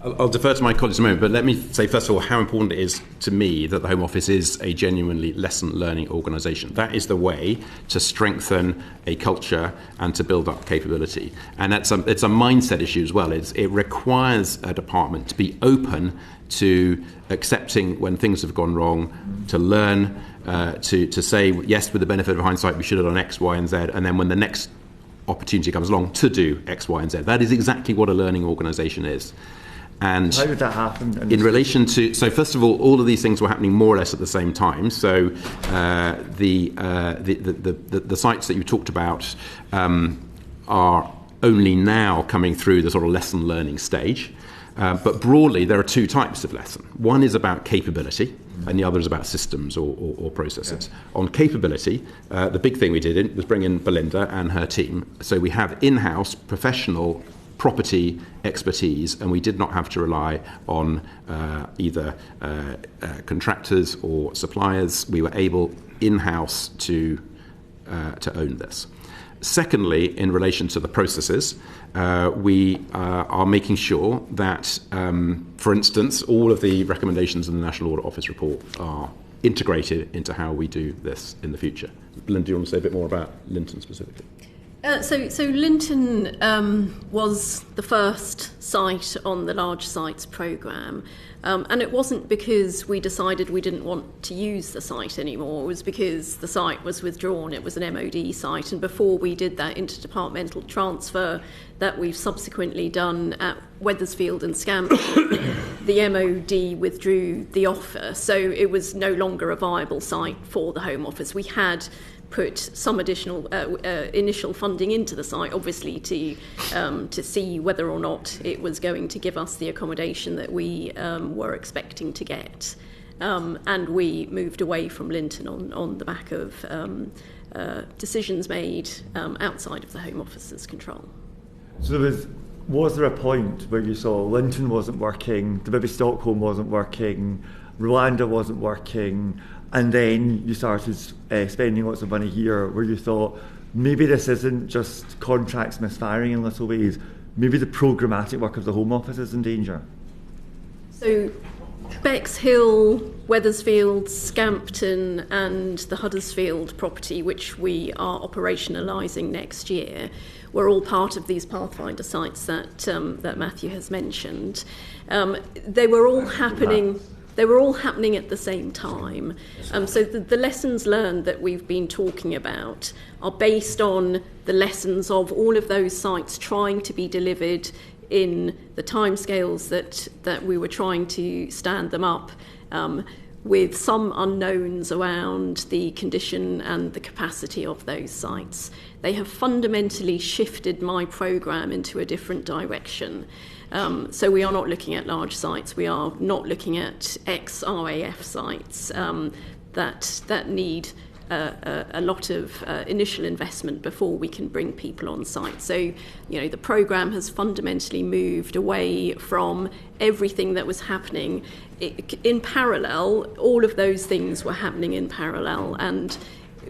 S3: I'll defer to my colleagues in a moment, but let me say first of all how important it is to me that the Home Office is a genuinely lesson-learning organisation. That is the way to strengthen a culture and to build up capability. And it's a mindset issue as well. It requires a department to be open to accepting when things have gone wrong, to learn, to say, yes, with the benefit of hindsight, we should have done X, Y, and Z, and then when the next opportunity comes along, to do X, Y, and Z. That is exactly what a learning organisation is. And
S10: how did that happen?
S3: In relation to, so first of all of these things were happening more or less at the same time. So the sites that you talked about are only now coming through the sort of lesson learning stage. But broadly, there are two types of lesson. One is about capability, and the other is about systems or processes. Yeah. On capability, the big thing we did was bring in Belinda and her team. So we have in-house professional property expertise, and we did not have to rely on either contractors or suppliers. We were able in-house to own this. Secondly, in relation to the processes, we are making sure that, for instance, all of the recommendations in the National Audit Office report are integrated into how we do this in the future. Belinda, do you want to say a bit more about Linton specifically?
S4: So Linton was the first site on the large sites programme, and it wasn't because we decided we didn't want to use the site anymore. It was because the site was withdrawn. It was an MOD site, and before we did that interdepartmental transfer that we've subsequently done at Wethersfield and Scampton, the MOD withdrew the offer, so it was no longer a viable site for the Home Office. We had put some additional initial funding into the site, obviously to see whether or not it was going to give us the accommodation that we were expecting to get. And we moved away from Linton on the back of decisions made outside of the Home Office's control.
S10: So was there a point where you saw Linton wasn't working, the maybe Stockholm wasn't working, Rwanda wasn't working, and then you started spending lots of money here, where you thought, maybe this isn't just contracts misfiring in little ways, maybe the programmatic work of the Home Office is in danger?
S4: So Bexhill, Wethersfield, Scampton and the Huddersfield property, which we are operationalising next year, were all part of these Pathfinder sites that Matthew has mentioned. They were all happening at the same time. So the lessons learned that we've been talking about are based on the lessons of all of those sites trying to be delivered in the timescales that we were trying to stand them up, with some unknowns around the condition and the capacity of those sites. They have fundamentally shifted my programme into a different direction. So we are not looking at large sites. We are not looking at ex-RAF sites that need a lot of initial investment before we can bring people on site. So, the programme has fundamentally moved away from everything that was happening in parallel. All of those things were happening in parallel, and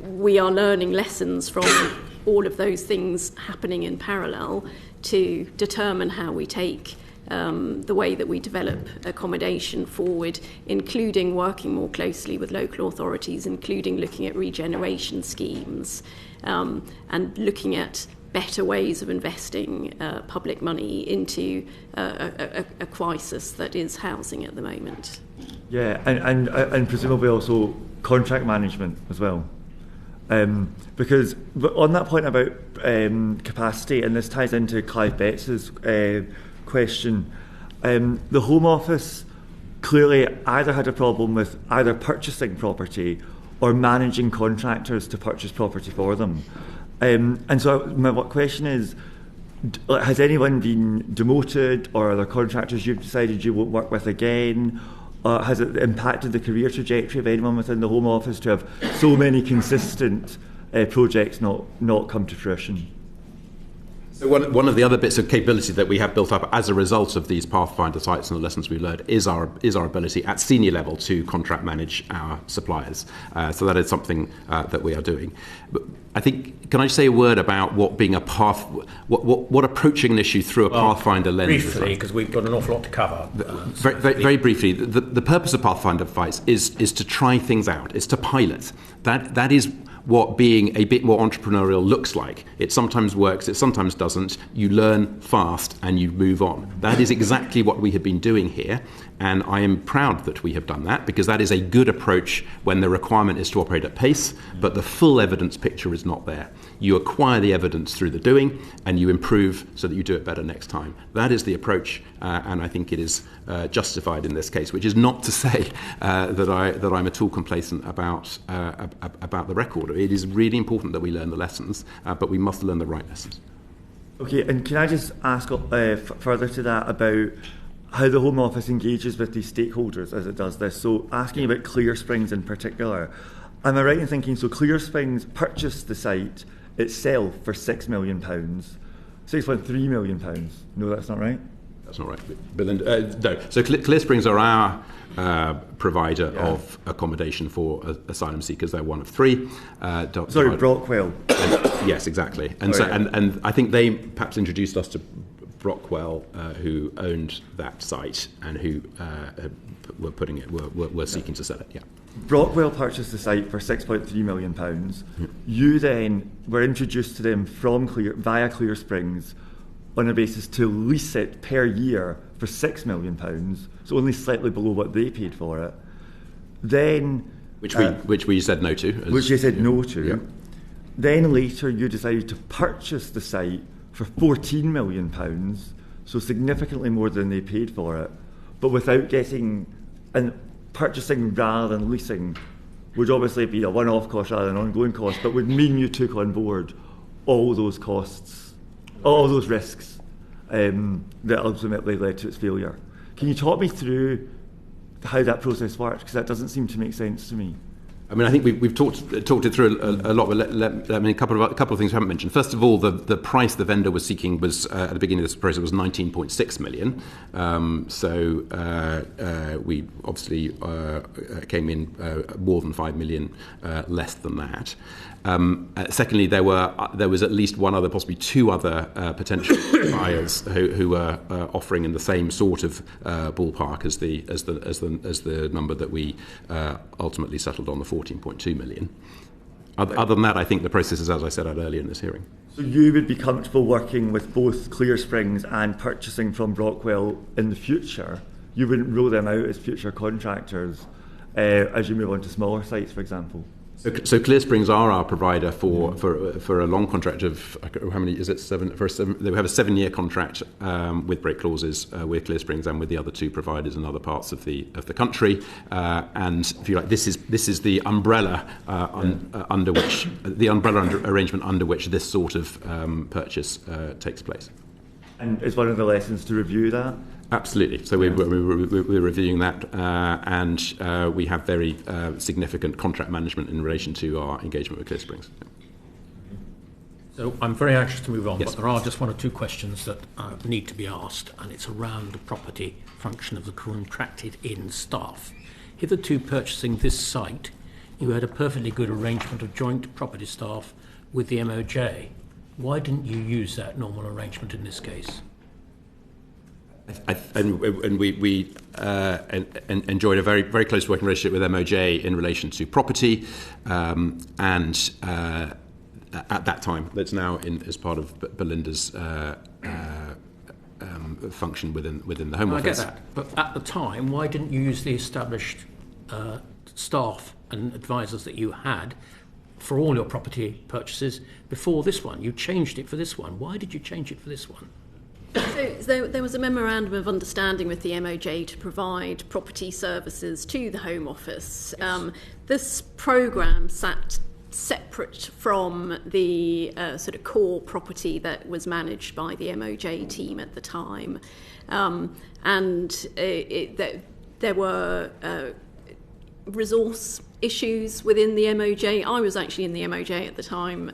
S4: we are learning lessons from all of those things happening in parallel to determine how we take the way that we develop accommodation forward, including working more closely with local authorities, including looking at regeneration schemes, and looking at better ways of investing public money into a crisis that is housing at the moment.
S10: Yeah, and presumably also contract management as well. Because on that point about capacity, and this ties into Clive Betts's question, the Home Office clearly either had a problem with either purchasing property or managing contractors to purchase property for them. And so my question is, has anyone been demoted, or are there contractors you've decided you won't work with again? Has it impacted the career trajectory of anyone within the Home Office to have so many consistent projects not come to fruition?
S3: So one of the other bits of capability that we have built up as a result of these Pathfinder sites and the lessons we've learned is our ability at senior level to contract manage our suppliers. So that is something that we are doing. But I think, can I say a word about what being a what approaching an issue through a Pathfinder lens?
S1: Briefly, because we've got an awful lot to cover.
S3: Very briefly, the purpose of Pathfinder fights is to try things out. It's to pilot. That is what being a bit more entrepreneurial looks like. It sometimes works, it sometimes doesn't. You learn fast and you move on. That is exactly what we have been doing here, and I am proud that we have done that, because that is a good approach when the requirement is to operate at pace, but the full evidence picture is not there. You acquire the evidence through the doing, and you improve so that you do it better next time. That is the approach, and I think it is justified in this case, which is not to say that I'm at all complacent about the record. It is really important that we learn the lessons, but we must learn the right lessons.
S10: Okay, and can I just ask further to that about how the Home Office engages with these stakeholders as it does this? So asking about Clear Springs in particular, am I right in thinking, so Clear Springs purchased the site itself for £6 million, £6.3 million? No, that's not right?
S3: That's not right. Belinda, no. So Clear Springs are our provider of accommodation for asylum seekers. They're one of three.
S10: Sorry, Brockwell.
S3: Yes, exactly. And and I think they perhaps introduced us to Brockwell, who owned that site and who were seeking to sell it. Yeah.
S10: Brockwell purchased the site for £6.3 million. You then were introduced to them via Clear Springs on a basis to lease it per year for £6 million, so only slightly below what they paid for it. Then,
S3: which we said no to.
S10: Which you said no to. Yeah. Then later you decided to purchase the site for £14 million, so significantly more than they paid for it, but without getting, and purchasing rather than leasing would obviously be a one-off cost rather than an ongoing cost, but would mean you took on board all those costs, all those risks that ultimately led to its failure. Can you talk me through how that process works? Because that doesn't seem to make sense to me.
S3: I mean, I think we've talked it through a lot, but a couple of things we haven't mentioned. First of all, the price the vendor was seeking was at the beginning of this process was 19.6 million. So we obviously came in more than 5 million less than that. Secondly, there was at least one other, possibly two other potential buyers who were offering in the same sort of ballpark as the number that we ultimately settled on, the 14.2 million. Other than that, I think the process is as I said out earlier in this hearing.
S10: So you would be comfortable working with both Clear Springs and purchasing from Brockwell in the future? You wouldn't rule them out as future contractors as you move on to smaller sites, for example?
S3: So Clearsprings are our provider for a long contract of how many is it? Seven. They have a 7-year contract with break clauses with Clearsprings and with the other 2 providers in other parts of the country. And if you like, this is the umbrella under which arrangement under which this sort of purchase takes place.
S10: And is one of the lessons to review that?
S3: Absolutely. So we're reviewing that, and we have very significant contract management in relation to our engagement with Clearsprings.
S1: So I'm very anxious to move on,
S3: Yes.
S1: but there are just 1 or 2 questions that need to be asked, and it's around the property function of the contracted-in staff. Hitherto purchasing this site, you had a perfectly good arrangement of joint property staff with the MOJ. Why didn't you use that normal arrangement in this case?
S3: And we enjoyed a very, very close working relationship with MOJ in relation to property, and at that time, that's now as part of Belinda's function within the Home Office.
S1: I get that, but at the time, why didn't you use the established staff and advisors that you had for all your property purchases before this one? You changed it for this one. Why did you change it for this one?
S4: So there was a memorandum of understanding with the MOJ to provide property services to the Home Office.
S1: Yes.
S4: This programme sat separate from the sort of core property that was managed by the MOJ team at the time. There were resource issues within the MOJ. I was actually in the MOJ at the time,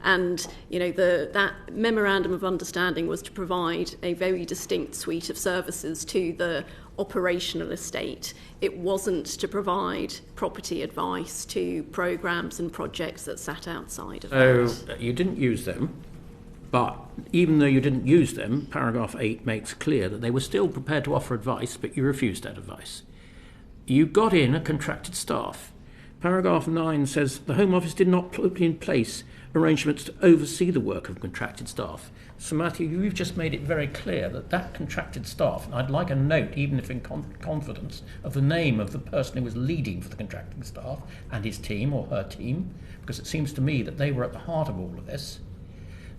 S4: and that memorandum of understanding was to provide a very distinct suite of services to the operational estate. It wasn't to provide property advice to programmes and projects that sat outside of that.
S1: So you didn't use them, but even though you didn't use them, paragraph 8 makes clear that they were still prepared to offer advice, but you refused that advice. You got in a contracted staff. Paragraph 9 says the Home Office did not put in place arrangements to oversee the work of contracted staff. So Matthew, you've just made it very clear that contracted staff, and I'd like a note, even if in confidence, of the name of the person who was leading for the contracting staff and his team or her team, because it seems to me that they were at the heart of all of this.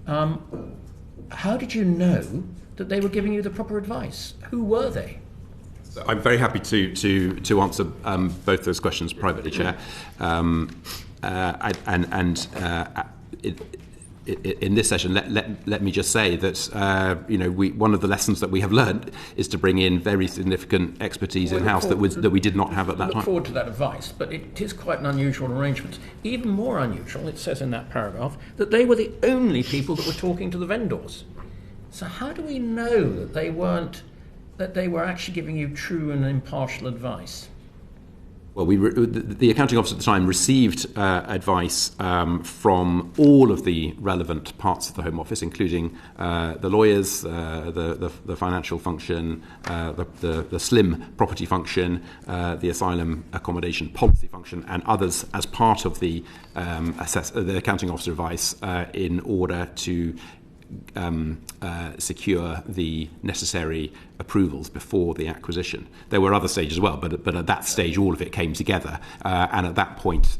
S1: How did you know that they were giving you the proper advice? Who were they?
S3: I'm very happy to answer both those questions privately, Chair. In this session, let me just say that one of the lessons that we have learned is to bring in very significant expertise in-house that we did not have at that time.
S1: I look forward to that advice, but it is quite an unusual arrangement. Even more unusual, it says in that paragraph, that they were the only people that were talking to the vendors. So how do we know that they were actually giving you true and impartial advice?
S3: Well, the accounting office at the time received advice from all of the relevant parts of the Home Office, including the lawyers, the financial function, the SLIM property function, the Asylum Accommodation policy function, and others as part of the accounting officer advice in order to secure the necessary approvals before the acquisition. There were other stages as well, but at that stage all of it came together, and at that point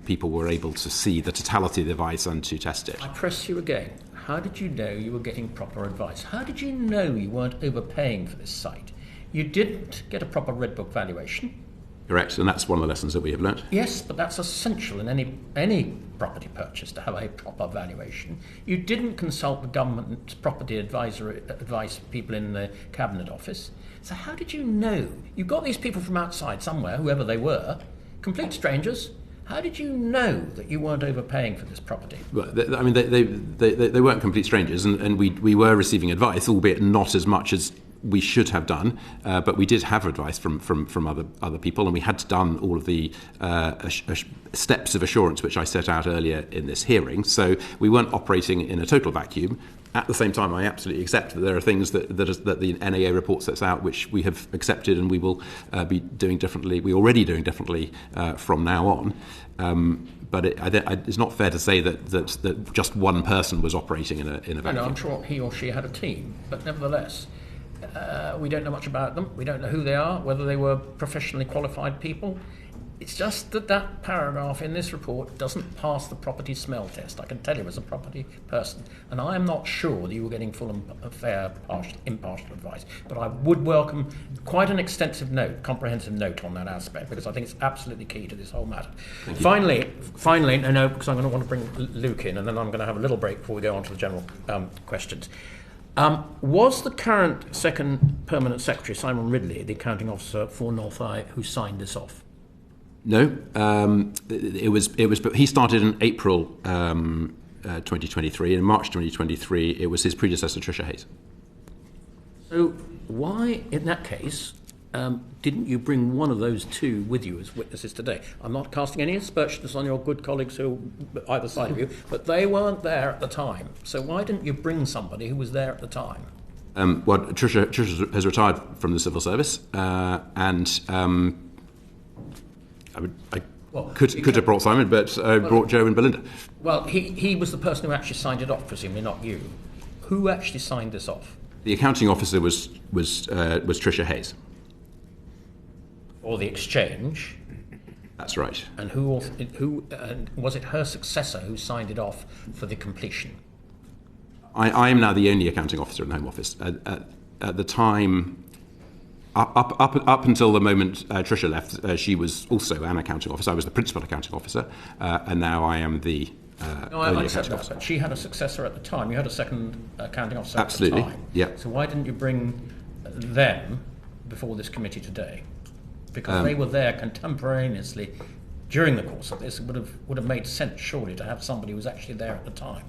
S3: people were able to see the totality of the advice and to test it.
S1: I press you again. How did you know you were getting proper advice? How did you know you weren't overpaying for this site? You didn't get a proper Red Book valuation.
S3: Correct, and that's one of the lessons that we have learnt.
S1: Yes, but that's essential in any property purchase to have a proper valuation. You didn't consult the government property advice people in the Cabinet Office. So how did you know? You got these people from outside somewhere, whoever they were, complete strangers. How did you know that you weren't overpaying for this property? Well,
S3: they weren't complete strangers, and we were receiving advice, albeit not as much as we should have done, but we did have advice from other people, and we had done all of the steps of assurance which I set out earlier in this hearing. So we weren't operating in a total vacuum. At the same time, I absolutely accept that there are things that the NAA report sets out which we have accepted and we will be doing differently. We're already doing differently from now on. But it's not fair to say that just one person was operating in a vacuum.
S1: I know, I'm sure he or she had a team, but nevertheless, we don't know much about them. We don't know who they are, whether they were professionally qualified people. It's just that paragraph in this report doesn't pass the property smell test. I can tell you as a property person, and I am not sure that you were getting full and fair, impartial advice. But I would welcome quite an extensive note, comprehensive note on that aspect, because I think it's absolutely key to this whole matter. Finally, no, because I'm going to want to bring Luke in, and then I'm going to have a little break before we go on to the general questions. Was the current second permanent secretary, Simon Ridley, the accounting officer for Northeye, who signed this off?
S3: No, it was. But he started in April 2023, and in March 2023, it was his predecessor, Tricia Hayes.
S1: So why, in that case, didn't you bring one of those two with you as witnesses today? I'm not casting any aspersions on your good colleagues who either side of you, but they weren't there at the time. So why didn't you bring somebody who was there at the time?
S3: Well, Tricia has retired from the civil service, and I could have brought Simon, but I brought Joe and Belinda.
S1: Well, he was the person who actually signed it off, presumably not you. Who actually signed this off?
S3: The accounting officer was Tricia Hayes.
S1: Or the exchange.
S3: That's right.
S1: And who was it her successor who signed it off for the completion?
S3: I am now the only accounting officer in the Home Office. At the time, up until the moment Tricia left, she was also an accounting officer. I was the principal accounting officer, and now I am the only accounting officer.
S1: She had a successor at the time. You had a second accounting officer
S3: Absolutely.
S1: at the time.
S3: Yeah.
S1: So why didn't you bring them before this committee today? Because they were there contemporaneously during the course of this. It would have made sense, surely, to have somebody who was actually there at the time.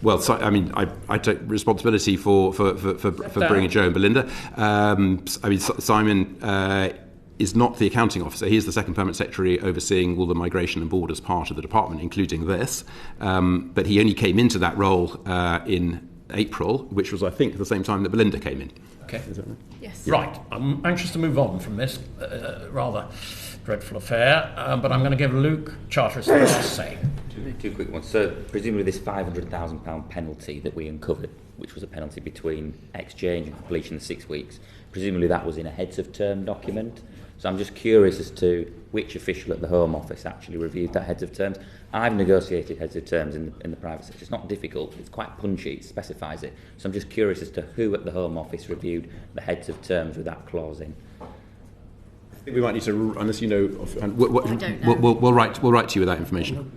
S3: Well, so, I mean, I take responsibility for bringing Joe and Belinda. I mean, Simon is not the accounting officer. He is the second permanent secretary overseeing all the migration and borders part of the department, including this. But he only came into that role in April, which was, I think, the same time that Belinda came in.
S1: Okay.
S3: Is that right?
S4: Yes.
S1: Right. I'm anxious to move on from this rather dreadful affair, but I'm going to give Luke Charteris the last say.
S5: Two quick ones. So, presumably this £500,000 penalty that we uncovered, which was a penalty between exchange and completion of 6 weeks, presumably that was in a heads of term document. So I'm just curious as to which official at the Home Office actually reviewed that heads of terms. I've negotiated heads of terms in the private sector. It's not difficult. It's quite punchy. It specifies it. So I'm just curious as to who at the Home Office reviewed the heads of terms with that clause in.
S3: I think we might need to, unless you know,
S4: I don't know.
S3: We'll write to you with that information.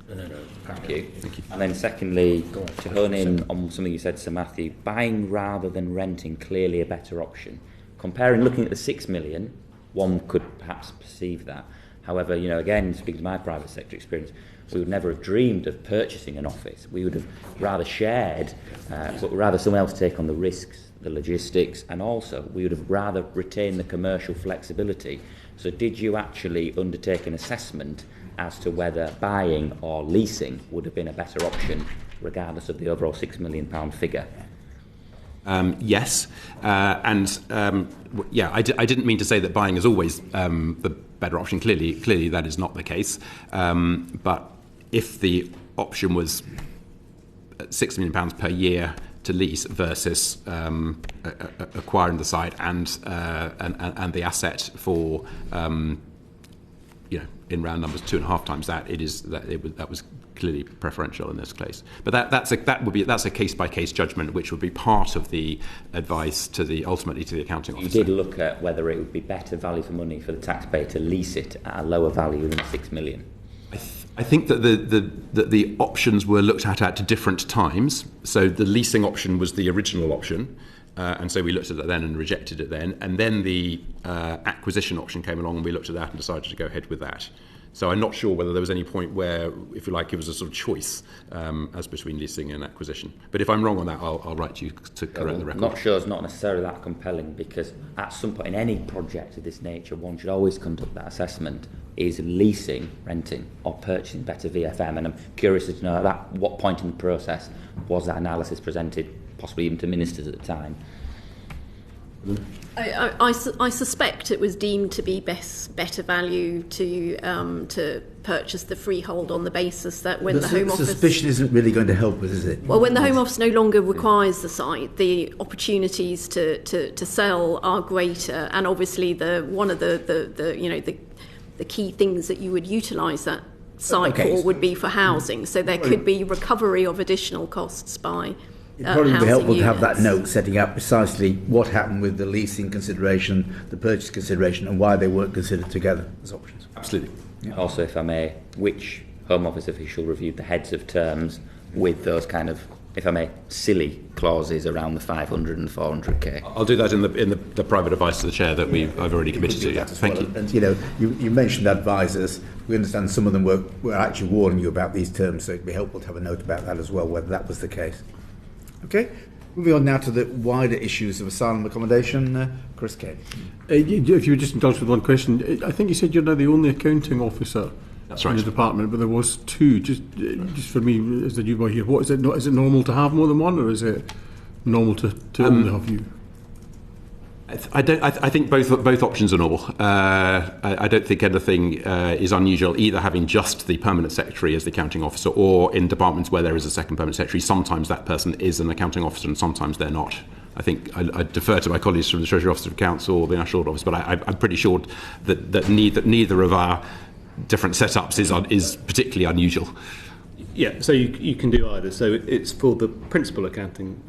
S1: No.
S5: Thank you. And then secondly, to hone in on something you said, Sir Matthew, buying rather than renting, clearly a better option. Looking at the 6 million, one could perhaps perceive that. However, again, speaking to my private sector experience, we would never have dreamed of purchasing an office. We would have rather shared, but rather someone else take on the risks, the logistics, and also we would have rather retained the commercial flexibility. So did you actually undertake an assessment as to whether buying or leasing would have been a better option, regardless of the overall £6 million figure?
S3: Yes, I didn't mean to say that buying is always the better option. Clearly, that is not the case. But if the option was £6 million per year to lease versus acquiring the site and the asset for in round numbers 2.5 times that, that was clearly preferential in this case. But that's a case by case judgment, which would be part of the advice ultimately to the accounting officer.
S5: You did look at whether it would be better value for money for the taxpayer to lease it at a lower value than 6 million.
S3: I think that the options were looked at different times. So the leasing option was the original option. And so we looked at it then and rejected it then. And then the acquisition option came along and we looked at that and decided to go ahead with that. So I'm not sure whether there was any point where, if you like, it was a sort of choice as between leasing and acquisition. But if I'm wrong on that, I'll write to you to correct the record.
S5: I'm not sure it's not necessarily that compelling, because at some point in any project of this nature, one should always conduct that assessment. Is leasing, renting, or purchasing better VFM? And I'm curious to know at what point in the process was that analysis presented, possibly even to ministers at the time.
S4: I suspect it was deemed to be better value to purchase the freehold on the basis that when the Home Office...
S9: Suspicion isn't really going to help us, is it?
S4: Well, when the Home Office no longer requires the site, the opportunities to sell are greater, and obviously one of the key things that you would utilise that site for would be for housing. So there could be recovery of additional costs by
S9: It'd probably be helpful
S4: units.
S9: to have that note setting out precisely what happened with the leasing consideration, the purchase consideration, and why they weren't considered together as options.
S3: Absolutely.
S9: Yeah.
S5: Also, if I may, which Home Office official reviewed the heads of terms with those kind of, if I may, silly clauses around the 500 and 400k?
S3: I'll do that in the private advice to the chair that I've already committed to. Yeah. Thank you.
S9: And you mentioned advisors. We understand some of them were actually warning you about these terms, so it'd be helpful to have a note about that as well, whether that was the case. Okay, moving on now to the wider issues of asylum accommodation. Chris Kane.
S6: If you would just indulge with one question, I think you said you're now the only accounting officer
S3: That's right.
S6: in the department, but there was two. Just for me, as the new boy here, what is it? Is it normal to have more than one, or is it normal to only have you?
S3: I think both options are normal. I don't think anything is unusual, either having just the permanent secretary as the accounting officer, or in departments where there is a second permanent secretary, sometimes that person is an accounting officer and sometimes they're not. I think I defer to my colleagues from the Treasury Office of Accounts or the National Audit Office, but I'm pretty sure that neither of our different setups is particularly unusual.
S11: Yeah, so you can do either. So it's for the principal accounting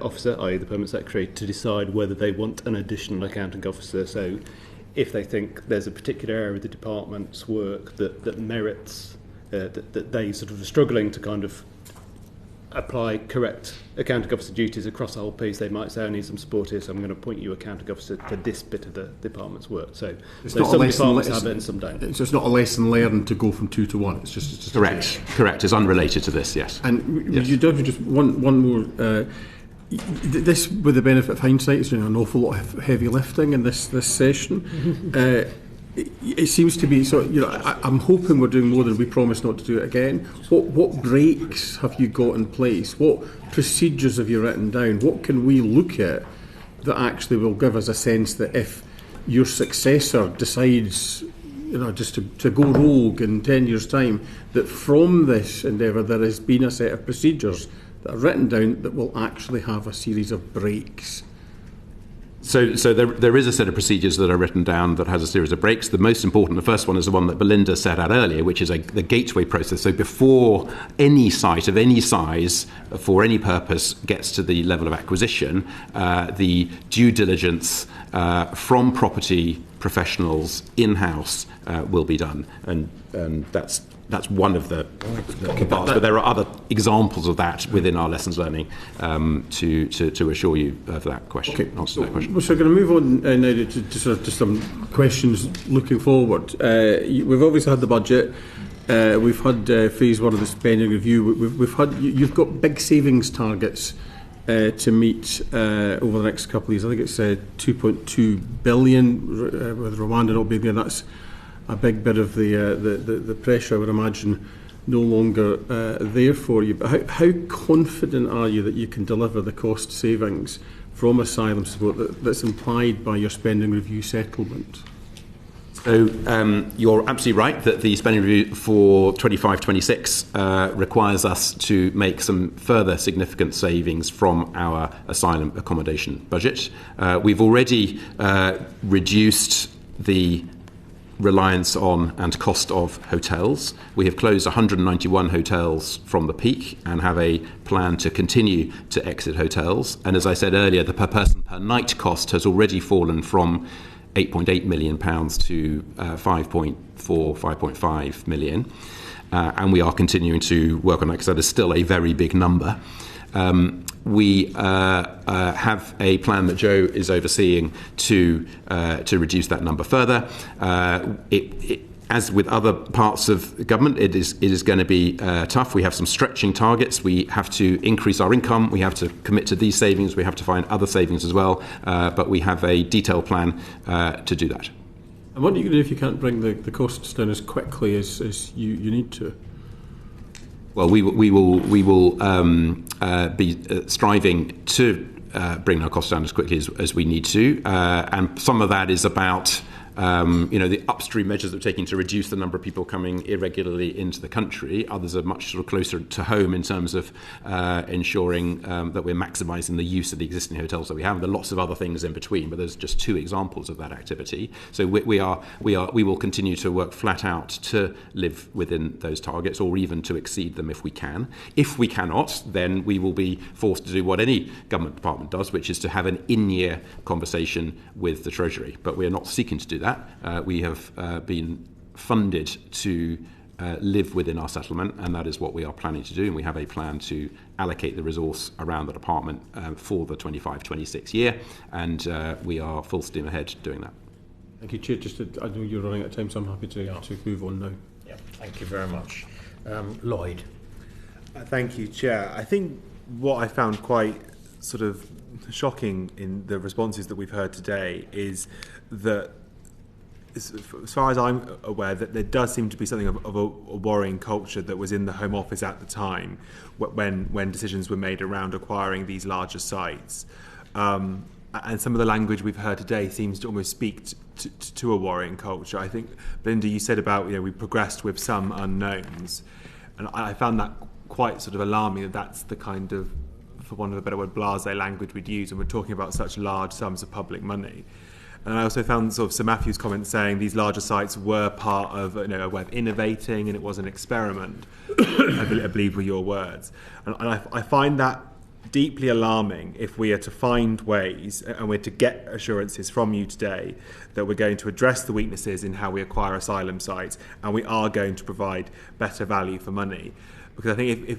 S11: officer, i.e. the permanent secretary, to decide whether they want an additional accounting officer. So if they think there's a particular area of the department's work that merits, that they sort of are struggling to kind of apply correct accounting officer duties across the whole piece, they might say, I need some support here, so I'm going to appoint you accounting officer for this bit of the department's work. So some departments have it and some don't.
S6: So it's not a lesson learned to go from 2 to 1. It's just
S3: Correct. It's unrelated to this. Yes.
S6: And you do just one more. This, with the benefit of hindsight, is doing an awful lot of heavy lifting in this session. It seems to be so. I'm hoping we're doing more than we promised not to do it again. What breaks have you got in place? What procedures have you written down? What can we look at that actually will give us a sense that if your successor decides, just to go rogue in 10 years' time, that from this endeavour there has been a set of procedures that are written down that will actually have a series of breaks?
S3: So there is a set of procedures that are written down that has a series of breaks. The most important, the first one, is the one that Belinda set out earlier, which is the gateway process. So before any site of any size, for any purpose, gets to the level of acquisition, the due diligence from property professionals in-house will be done. And that's one of the parts, but there are other examples of that within our lessons learning to assure you of that question.
S6: Okay.
S3: Answer to that question.
S6: So we're going to move on now to some questions looking forward. We've obviously had the budget. We've had phase 1 of the spending review. We've had you've got big savings targets to meet over the next couple of years. I think it's 2.2 billion with Rowland not being there. That's a big bit of the pressure, I would imagine, no longer there for you. But how confident are you that you can deliver the cost savings from asylum support that's implied by your spending review settlement?
S3: So you're absolutely right that the spending review for 25-26 requires us to make some further significant savings from our asylum accommodation budget. We've already reduced the reliance on and cost of hotels. We have closed 191 hotels from the peak and have a plan to continue to exit hotels. And as I said earlier, the per person per night cost has already fallen from £8.8 million to 5.5 million. And we are continuing to work on that because that is still a very big number. We have a plan that Joe is overseeing to reduce that number further. As with other parts of the government, it is going to be tough. We have some stretching targets. We have to increase our income. We have to commit to these savings. We have to find other savings as well. But we have a detailed plan to do that.
S6: And what are you going to do if you can't bring the costs down as quickly as you need to?
S3: Well, we will be striving to bring our costs down as quickly as we need to. And some of that is about the upstream measures that we're taking to reduce the number of people coming irregularly into the country. Others are much sort of closer to home in terms of ensuring that we're maximising the use of the existing hotels that we have. There are lots of other things in between, but there's just two examples of that activity. So we will continue to work flat out to live within those targets, or even to exceed them if we can. If we cannot, then we will be forced to do what any government department does, which is to have an in-year conversation with the Treasury. But we are not seeking to do that. We have been funded to live within our settlement, and that is what we are planning to do, and we have a plan to allocate the resource around the department for the 25-26 year, and we are full steam ahead doing that.
S6: Thank you, Chair. I know you're running out of time, so I'm happy to move on now.
S1: Yeah, thank you very much. Lloyd.
S2: Thank you, Chair. I think what I found quite sort of shocking in the responses that we've heard today is that, as far as I'm aware, that there does seem to be something of a worrying culture that was in the Home Office at the time when decisions were made around acquiring these larger sites. And some of the language we've heard today seems to almost speak to a worrying culture. I think, Belinda, you said about we progressed with some unknowns, and I found that quite sort of alarming, that that's the kind of, for want of a better word, blasé language we'd use when we're talking about such large sums of public money. And I also found sort of Sir Matthew's comment saying these larger sites were part of a way of innovating, and it was an experiment, I believe were your words. And I find that deeply alarming if we are to find ways, and we're to get assurances from you today, that we're going to address the weaknesses in how we acquire asylum sites, and we are going to provide better value for money. Because I think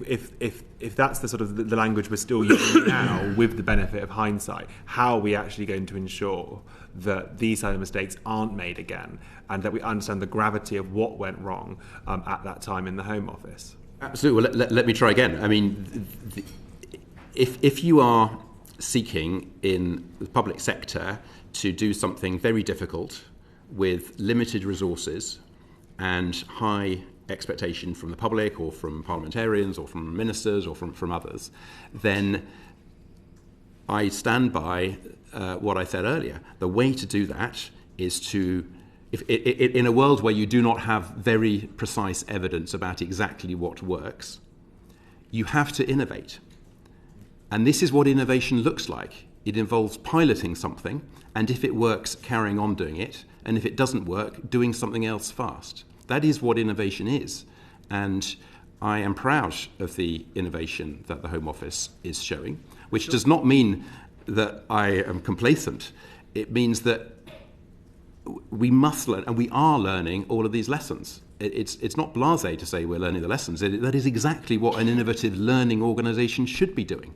S2: if that's the sort of the language we're still using now, with the benefit of hindsight, how are we actually going to ensure that these kind of mistakes aren't made again, and that we understand the gravity of what went wrong at that time in the Home Office?
S3: Absolutely. Well, let me try again. I mean, if you are seeking in the public sector to do something very difficult with limited resources and high expectation from the public or from parliamentarians or from ministers or from others, then I stand by what I said earlier. The way to do that is to, in a world where you do not have very precise evidence about exactly what works, you have to innovate. And this is what innovation looks like. It involves piloting something, and if it works, carrying on doing it, and if it doesn't work, doing something else fast. That is what innovation is. And I am proud of the innovation that the Home Office is showing, which does not mean that I am complacent. It means that we must learn, and we are learning all of these lessons. It's not blasé to say we're learning the lessons. That is exactly what an innovative learning organisation should be doing.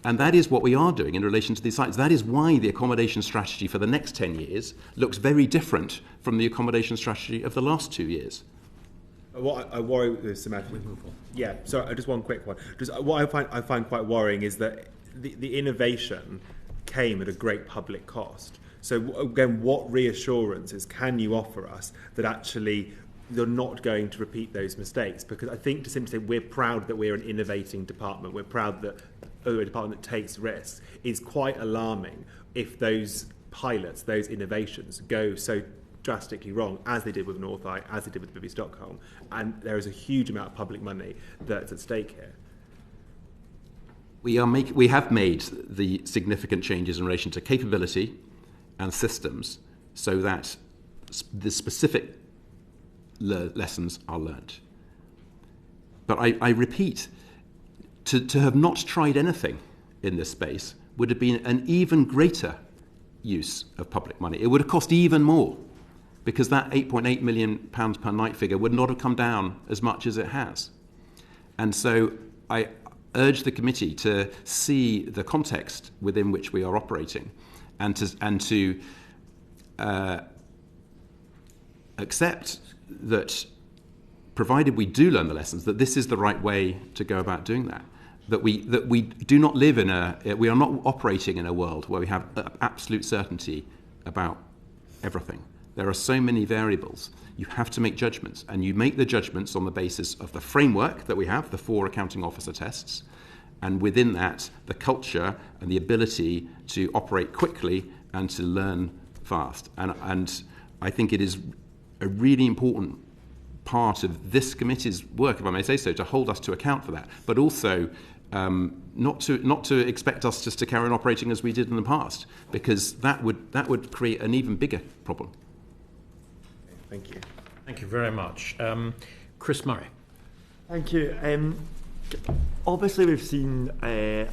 S3: And that is what we are doing in relation to these sites. That is why the accommodation strategy for the next 10 years looks very different from the accommodation strategy of the last 2 years.
S2: What I worry with Sir Matthew. Yeah, so just one quick one. Just what I find quite worrying is that the innovation came at a great public cost. So again, what reassurances can you offer us that actually you're not going to repeat those mistakes? Because I think to simply say we're proud that we're an innovating department, we're proud that we're a department that takes risks, is quite alarming if those pilots, those innovations go so drastically wrong, as they did with Northeye, as they did with Bibby Stockholm, and there is a huge amount of public money that's at stake here.
S3: We have made the significant changes in relation to capability and systems so that the specific lessons are learned. But I repeat, to have not tried anything in this space would have been an even greater use of public money. It would have cost even more, because that £8.8 million per night figure would not have come down as much as it has. And so I urge the committee to see the context within which we are operating, and to accept that, provided we do learn the lessons, that this is the right way to go about doing that. That we do not live we are not operating in a world where we have absolute certainty about everything. There are so many variables. You have to make judgments, and you make the judgments on the basis of the framework that we have, the 4 accounting officer tests, and within that, the culture and the ability to operate quickly and to learn fast. And I think it is a really important part of this committee's work, if I may say so, to hold us to account for that, but also not to expect us just to carry on operating as we did in the past, because that would create an even bigger problem.
S2: Thank you.
S1: Thank you very much. Chris Murray.
S10: Thank you. Obviously, we've seen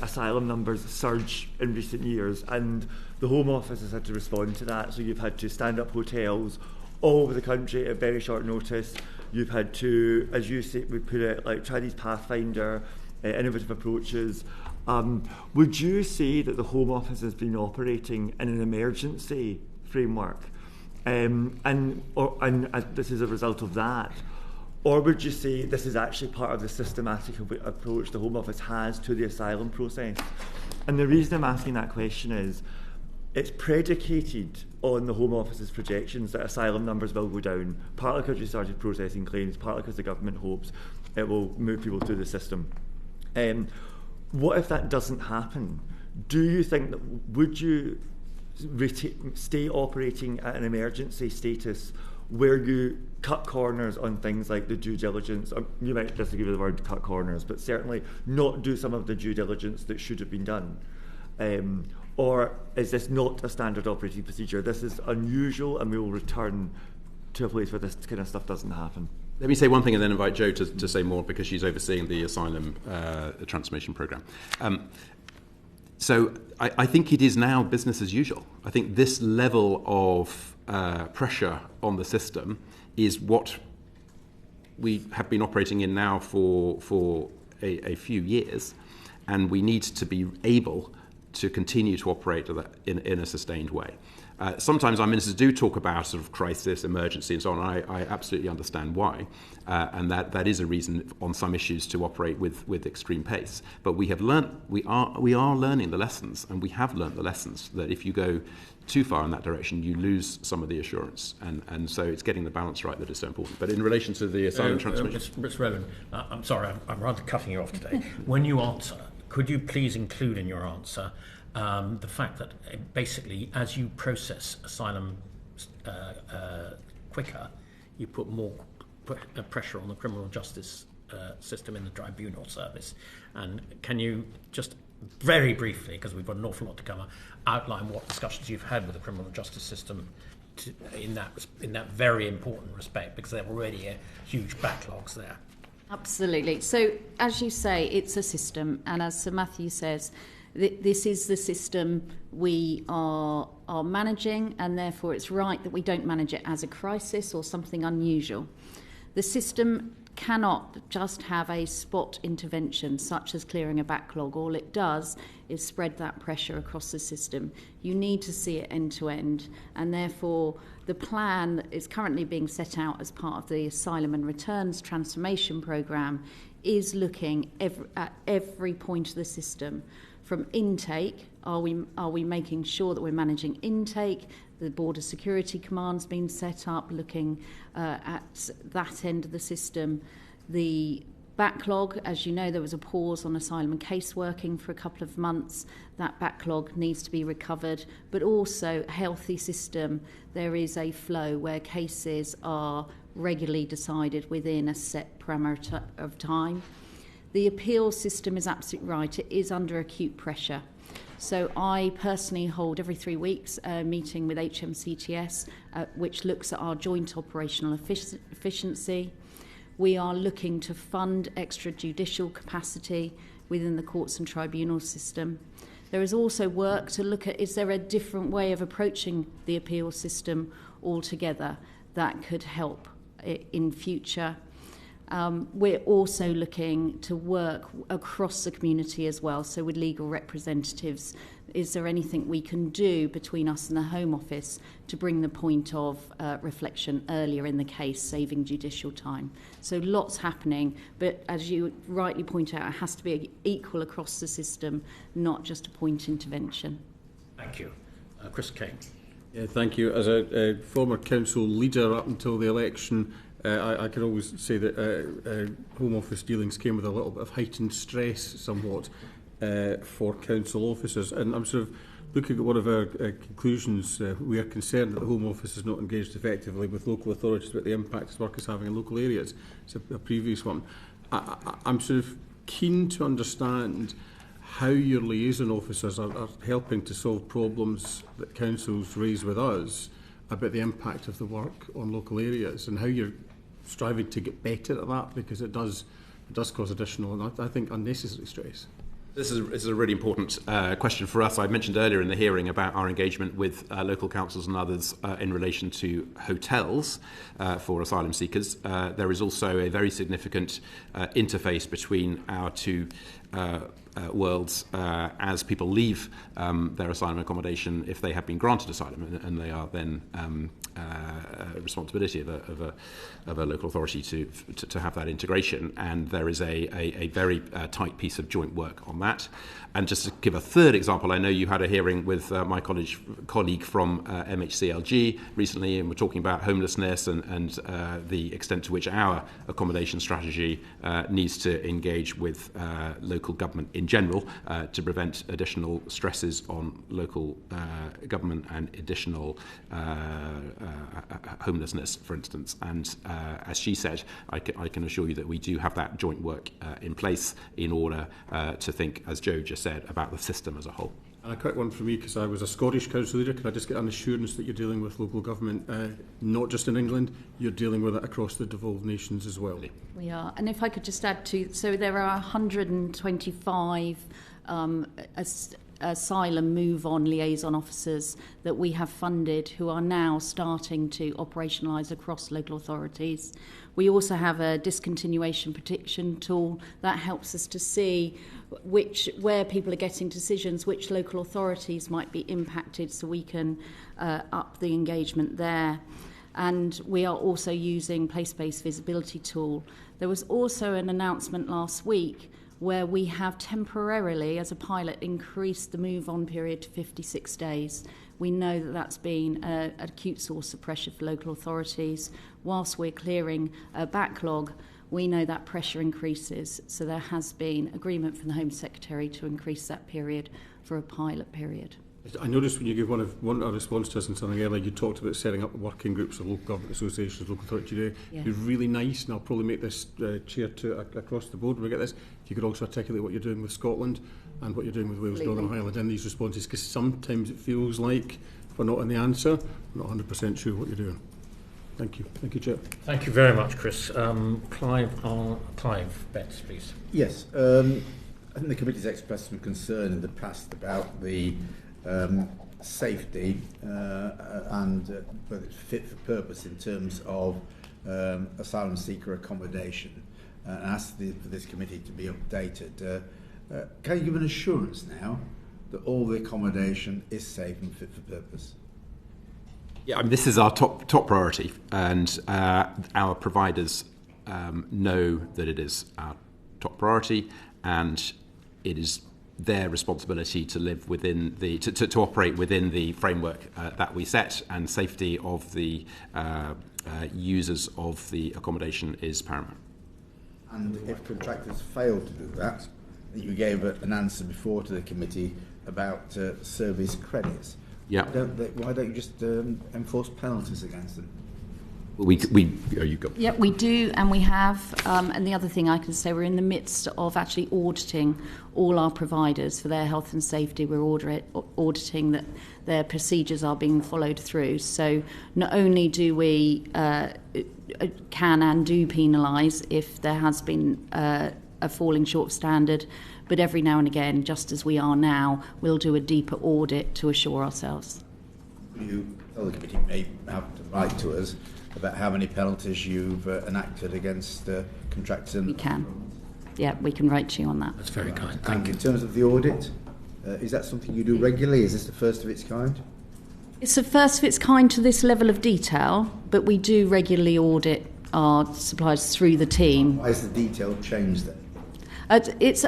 S10: asylum numbers surge in recent years, and the Home Office has had to respond to that. So you've had to stand up hotels all over the country at very short notice. You've had to, as you say, we put it, like, try these Pathfinder innovative approaches. Would you say that the Home Office has been operating in an emergency framework, and this is a result of that? Or would you say this is actually part of the systematic approach the Home Office has to the asylum process? And the reason I'm asking that question is it's predicated on the Home Office's projections that asylum numbers will go down, partly because we started processing claims, partly because the government hopes it will move people through the system. What if that doesn't happen? Do you think that, would you stay operating at an emergency status where you cut corners on things like the due diligence? You might disagree with the word cut corners, but certainly not do some of the due diligence that should have been done. Or is this not a standard operating procedure? This is unusual, and we will return to a place where this kind of stuff doesn't happen.
S3: Let me say one thing and then invite Jo to say more, because she's overseeing the Asylum transformation programme. So I think it is now business as usual. I think this level of pressure on the system is what we have been operating in now for a few years, and we need to be able to continue to operate in a sustained way. Sometimes our ministers do talk about sort of crisis, emergency, and so on. I absolutely understand why, and that is a reason on some issues to operate with extreme pace. But we have learnt, we are learning the lessons, and we have learnt the lessons that if you go too far in that direction, you lose some of the assurance, and so it's getting the balance right that is so important. But in relation to the asylum transformation,
S1: Mr. Rowland, I'm sorry, I'm rather cutting you off today. When you answer, could you please include in your answer the fact that basically, as you process asylum quicker, you put more pressure on the criminal justice system in the tribunal service? And can you just very briefly, because we've got an awful lot to cover, outline what discussions you've had with the criminal justice system in that very important respect, because there are already huge backlogs there?
S8: Absolutely. So, as you say, it's a system, and as Sir Matthew says, this is the system we are managing, and therefore it's right that we don't manage it as a crisis or something unusual. The system cannot just have a spot intervention such as clearing a backlog. All it does is spread that pressure across the system. You need to see it end to end, and therefore the plan that is currently being set out as part of the Asylum and Returns Transformation Programme is looking at every point of the system. From intake, are we making sure that we're managing intake? The border security command's been set up, looking at that end of the system. The backlog, as you know, there was a pause on asylum and caseworking for a couple of months. That backlog needs to be recovered, but also a healthy system. There is a flow where cases are regularly decided within a set parameter of time. The appeal system is absolutely right. It is under acute pressure. So I personally hold every 3 weeks a meeting with HMCTS, which looks at our joint operational efficiency. We are looking to fund extrajudicial capacity within the courts and tribunal system. There is also work to look at, is there a different way of approaching the appeal system altogether that could help in future? We're also looking to work across the community as well, so with legal representatives, is there anything we can do between us and the Home Office to bring the point of reflection earlier in the case, saving judicial time? So lots happening, but as you rightly point out, it has to be equal across the system, not just a point intervention.
S1: Thank you. Chris Kane.
S6: Yeah, thank you. As a former council leader up until the election, I can always say that Home Office dealings came with a little bit of heightened stress somewhat. for council officers. And I'm sort of looking at one of our conclusions. We are concerned that the Home Office is not engaged effectively with local authorities about the impact this work is having in local areas. It's a previous one. I'm sort of keen to understand how your liaison officers are helping to solve problems that councils raise with us about the impact of the work on local areas, and how you're striving to get better at that, because it does cause additional and I think unnecessary stress.
S3: This is a really important question for us. I mentioned earlier in the hearing about our engagement with local councils and others in relation to hotels for asylum seekers. There is also a very significant interface between our two worlds as people leave their asylum accommodation if they have been granted asylum, and they are then responsibility of a local authority to have that integration. And there is a very tight piece of joint work on that. And just to give a third example, I know you had a hearing with my colleague from MHCLG recently, and we're talking about homelessness and the extent to which our accommodation strategy needs to engage with local government in general to prevent additional stresses on local government and additional homelessness, for instance. And as she said, I can assure you that we do have that joint work in place in order to think, as Joe just said, about the system as a whole.
S6: And a quick one from me, because I was a Scottish council leader. Can I just get an assurance that you're dealing with local government, not just in England, you're dealing with it across the devolved nations as well?
S8: We are. And if I could just add to, so there are 125 asylum move-on liaison officers that we have funded who are now starting to operationalise across local authorities. We also have a discontinuation prediction tool that helps us to see where people are getting decisions, which local authorities might be impacted, so we can up the engagement there. And we are also using place-based visibility tool. There was also an announcement last week where we have temporarily, as a pilot, increased the move-on period to 56 days. We know that that's been an acute source of pressure for local authorities. Whilst we're clearing a backlog, we know that pressure increases. So there has been agreement from the Home Secretary to increase that period for a pilot period.
S6: I noticed when you gave one response to us in something earlier, you talked about setting up working groups of local government associations, local authority today. Yeah. It'd be really nice, and I'll probably make this chair to across the board when we get this. If you could also articulate what you're doing with Scotland and what you're doing with Wales, Northern Ireland in these responses, because sometimes it feels like if we're not in the answer, we're not 100% sure what you're doing. Thank you. Thank you, Chair.
S1: Thank you very much, Chris. Clive Betts, please.
S9: Yes. I think the committee's expressed some concern in the past about the safety and whether it's fit for purpose in terms of asylum seeker accommodation, and asked for this committee to be updated. Can you give an assurance now that all the accommodation is safe and fit for purpose?
S3: Yeah, I mean, this is our top priority, and our providers know that it is our top priority, and it is their responsibility to live within to operate within the framework that we set, and safety of the users of the accommodation is paramount.
S9: And if contractors fail to do that, you gave an answer before to the committee about service credits.
S3: Yeah.
S9: Why don't you just enforce penalties against them?
S3: You go.
S8: Yeah, we do, and we have. And the other thing I can say, we're in the midst of actually auditing all our providers for their health and safety. We're auditing that their procedures are being followed through. So not only do we can and do penalise if there has been a falling short of standard, but every now and again, just as we are now, we'll do a deeper audit to assure ourselves.
S9: You tell the committee may have to write to us about how many penalties you've enacted against contractors.
S8: We can. Yeah, we can write to you on that.
S1: That's very kind.
S9: And in terms of the audit, is that something you do regularly? Is this the first of its kind?
S8: It's the first of its kind to this level of detail, but we do regularly audit our suppliers through the team.
S9: Why has the detail changed then?
S8: It's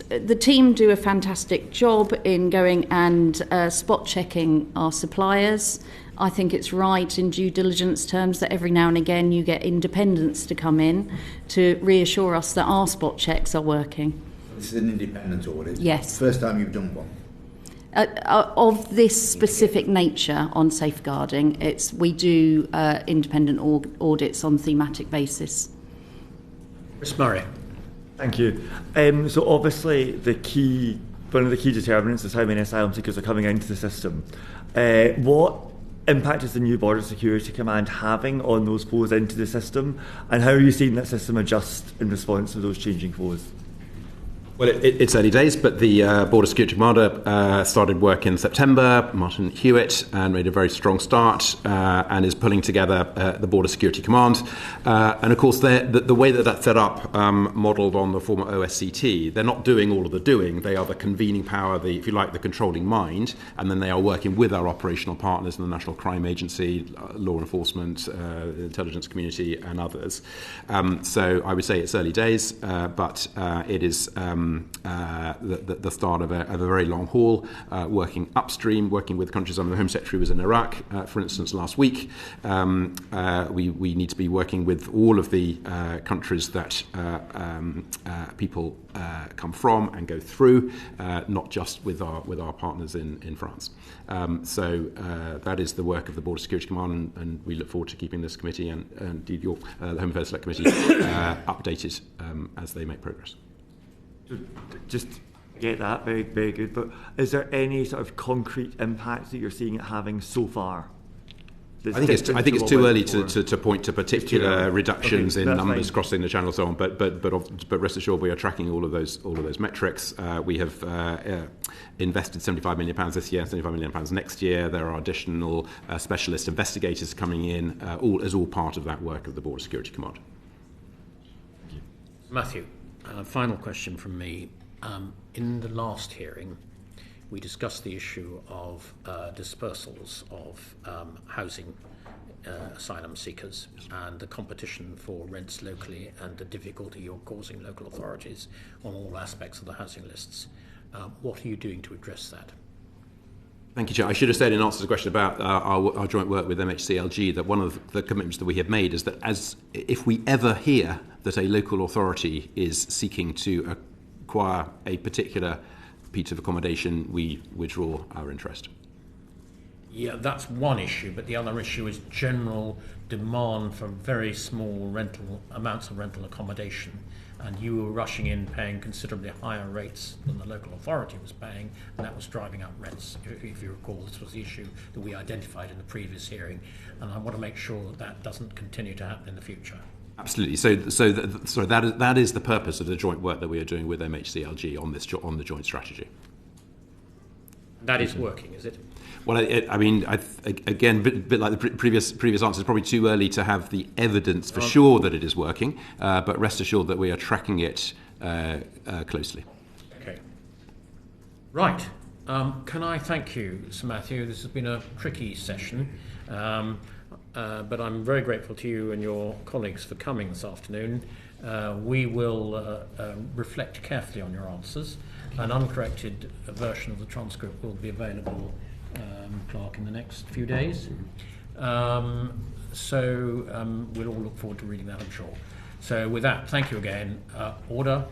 S8: the team do a fantastic job in going and spot checking our suppliers. I think it's right in due diligence terms that every now and again you get independents to come in to reassure us that our spot checks are working.
S9: This is an independent audit.
S8: Yes.
S9: First time you've done one.
S8: Of this specific nature on safeguarding, we do independent audits on thematic basis.
S1: Chris Murray.
S10: Thank you. So obviously one of the key determinants is how many asylum seekers are coming into the system. What impact is the new Border Security Command having on those flows into the system, and how are you seeing that system adjust in response to those changing flows?
S3: Well, it's early days, but the Border Security Commander started work in September, Martin Hewitt, and made a very strong start and is pulling together the Border Security Command. And of course, the way that that's set up, modelled on the former OSCT, they're not doing all of the doing. They are the convening power, if you like, the controlling mind, and then they are working with our operational partners in the National Crime Agency, law enforcement, intelligence community, and others. So I would say it's early days, but it is the start of a very long haul, working upstream, working with countries. I mean, the Home Secretary was in Iraq, for instance, last week. We need to be working with all of the countries that people come from and go through, not just with our partners in France. So that is the work of the Border Security Command, and we look forward to keeping this committee and indeed the Home Affairs Select Committee updated as they make progress.
S10: Just get that, very, very good. But is there any sort of concrete impact that you're seeing it having so far?
S3: I think it's too early to point to particular reductions in numbers crossing the channel and so on. But rest assured, we are tracking all of those metrics. We have invested £75 million this year, £75 million next year. There are additional specialist investigators coming in, all part of that work of the Border Security Command.
S1: Thank you. Matthew. Final question from me. In the last hearing, we discussed the issue of dispersals of housing asylum seekers and the competition for rents locally and the difficulty you're causing local authorities on all aspects of the housing lists. What are you doing to address that?
S3: Thank you, Chair. I should have said in answer to the question about our joint work with MHCLG that one of the commitments that we have made is that if we ever hear that a local authority is seeking to acquire a particular piece of accommodation, we withdraw our interest.
S1: Yeah, that's one issue, but the other issue is general demand for very small amounts of rental accommodation. And you were rushing in paying considerably higher rates than the local authority was paying, and that was driving up rents. If you recall, this was the issue that we identified in the previous hearing, and I want to make sure that doesn't continue to happen in the future.
S3: Absolutely. So that is the purpose of the joint work that we are doing with MHCLG on the joint strategy.
S1: That is working, is it?
S3: Well, again, a bit like the previous answer, it's probably too early to have the evidence for sure that it is working, but rest assured that we are tracking it closely.
S1: Okay. Right. Can I thank you, Sir Matthew? This has been a tricky session, but I'm very grateful to you and your colleagues for coming this afternoon. We will reflect carefully on your answers. An uncorrected version of the transcript will be available, Clark, in the next few days. So we'll all look forward to reading that, I'm sure. So with that, thank you again. Order.